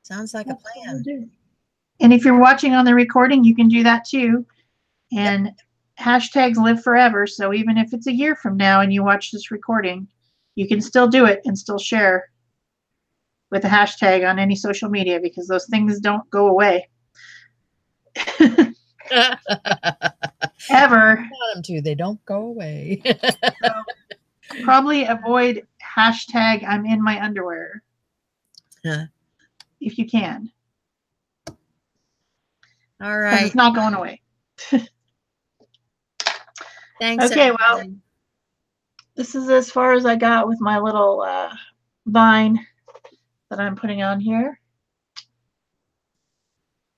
Sounds like a plan. And if you're watching on the recording, you can do that too. And hashtags live forever. So even if it's a year from now and you watch this recording, you can still do it and still share with a hashtag on any social media because those things don't go away. Ever. Them to, they don't go away. So probably avoid hashtag I'm in my underwear. If you can. All right. It's not going away. Thanks. Okay, well, this is as far as I got with my little vine that I'm putting on here.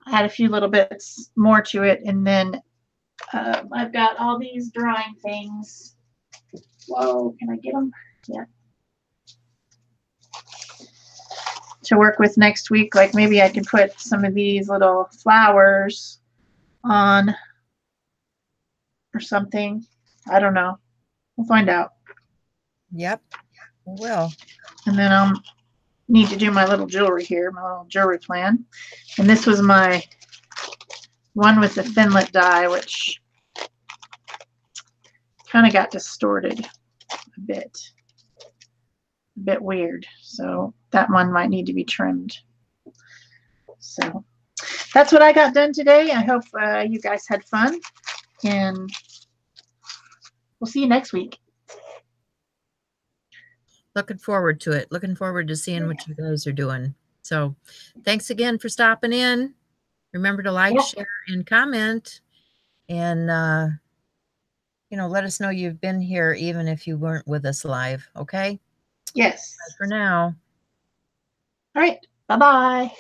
I had a few little bits more to it, and then I've got all these drawing things. Whoa, can I get them? Yeah. To work with next week, like maybe I can put some of these little flowers on or something. I don't know. We'll find out. Yep, we will. And then I'll need to do my little jewelry here, my little jewelry plan. And this was my one with the Thinlit die, which kind of got distorted a bit weird. So that one might need to be trimmed. So that's what I got done today. I hope you guys had fun, and we'll see you next week. Looking forward to it. Looking forward to seeing what you guys are doing. So thanks again for stopping in. Remember to like, share, and comment. And, you know, let us know you've been here even if you weren't with us live. Okay? Yes. Bye for now. All right. Bye-bye.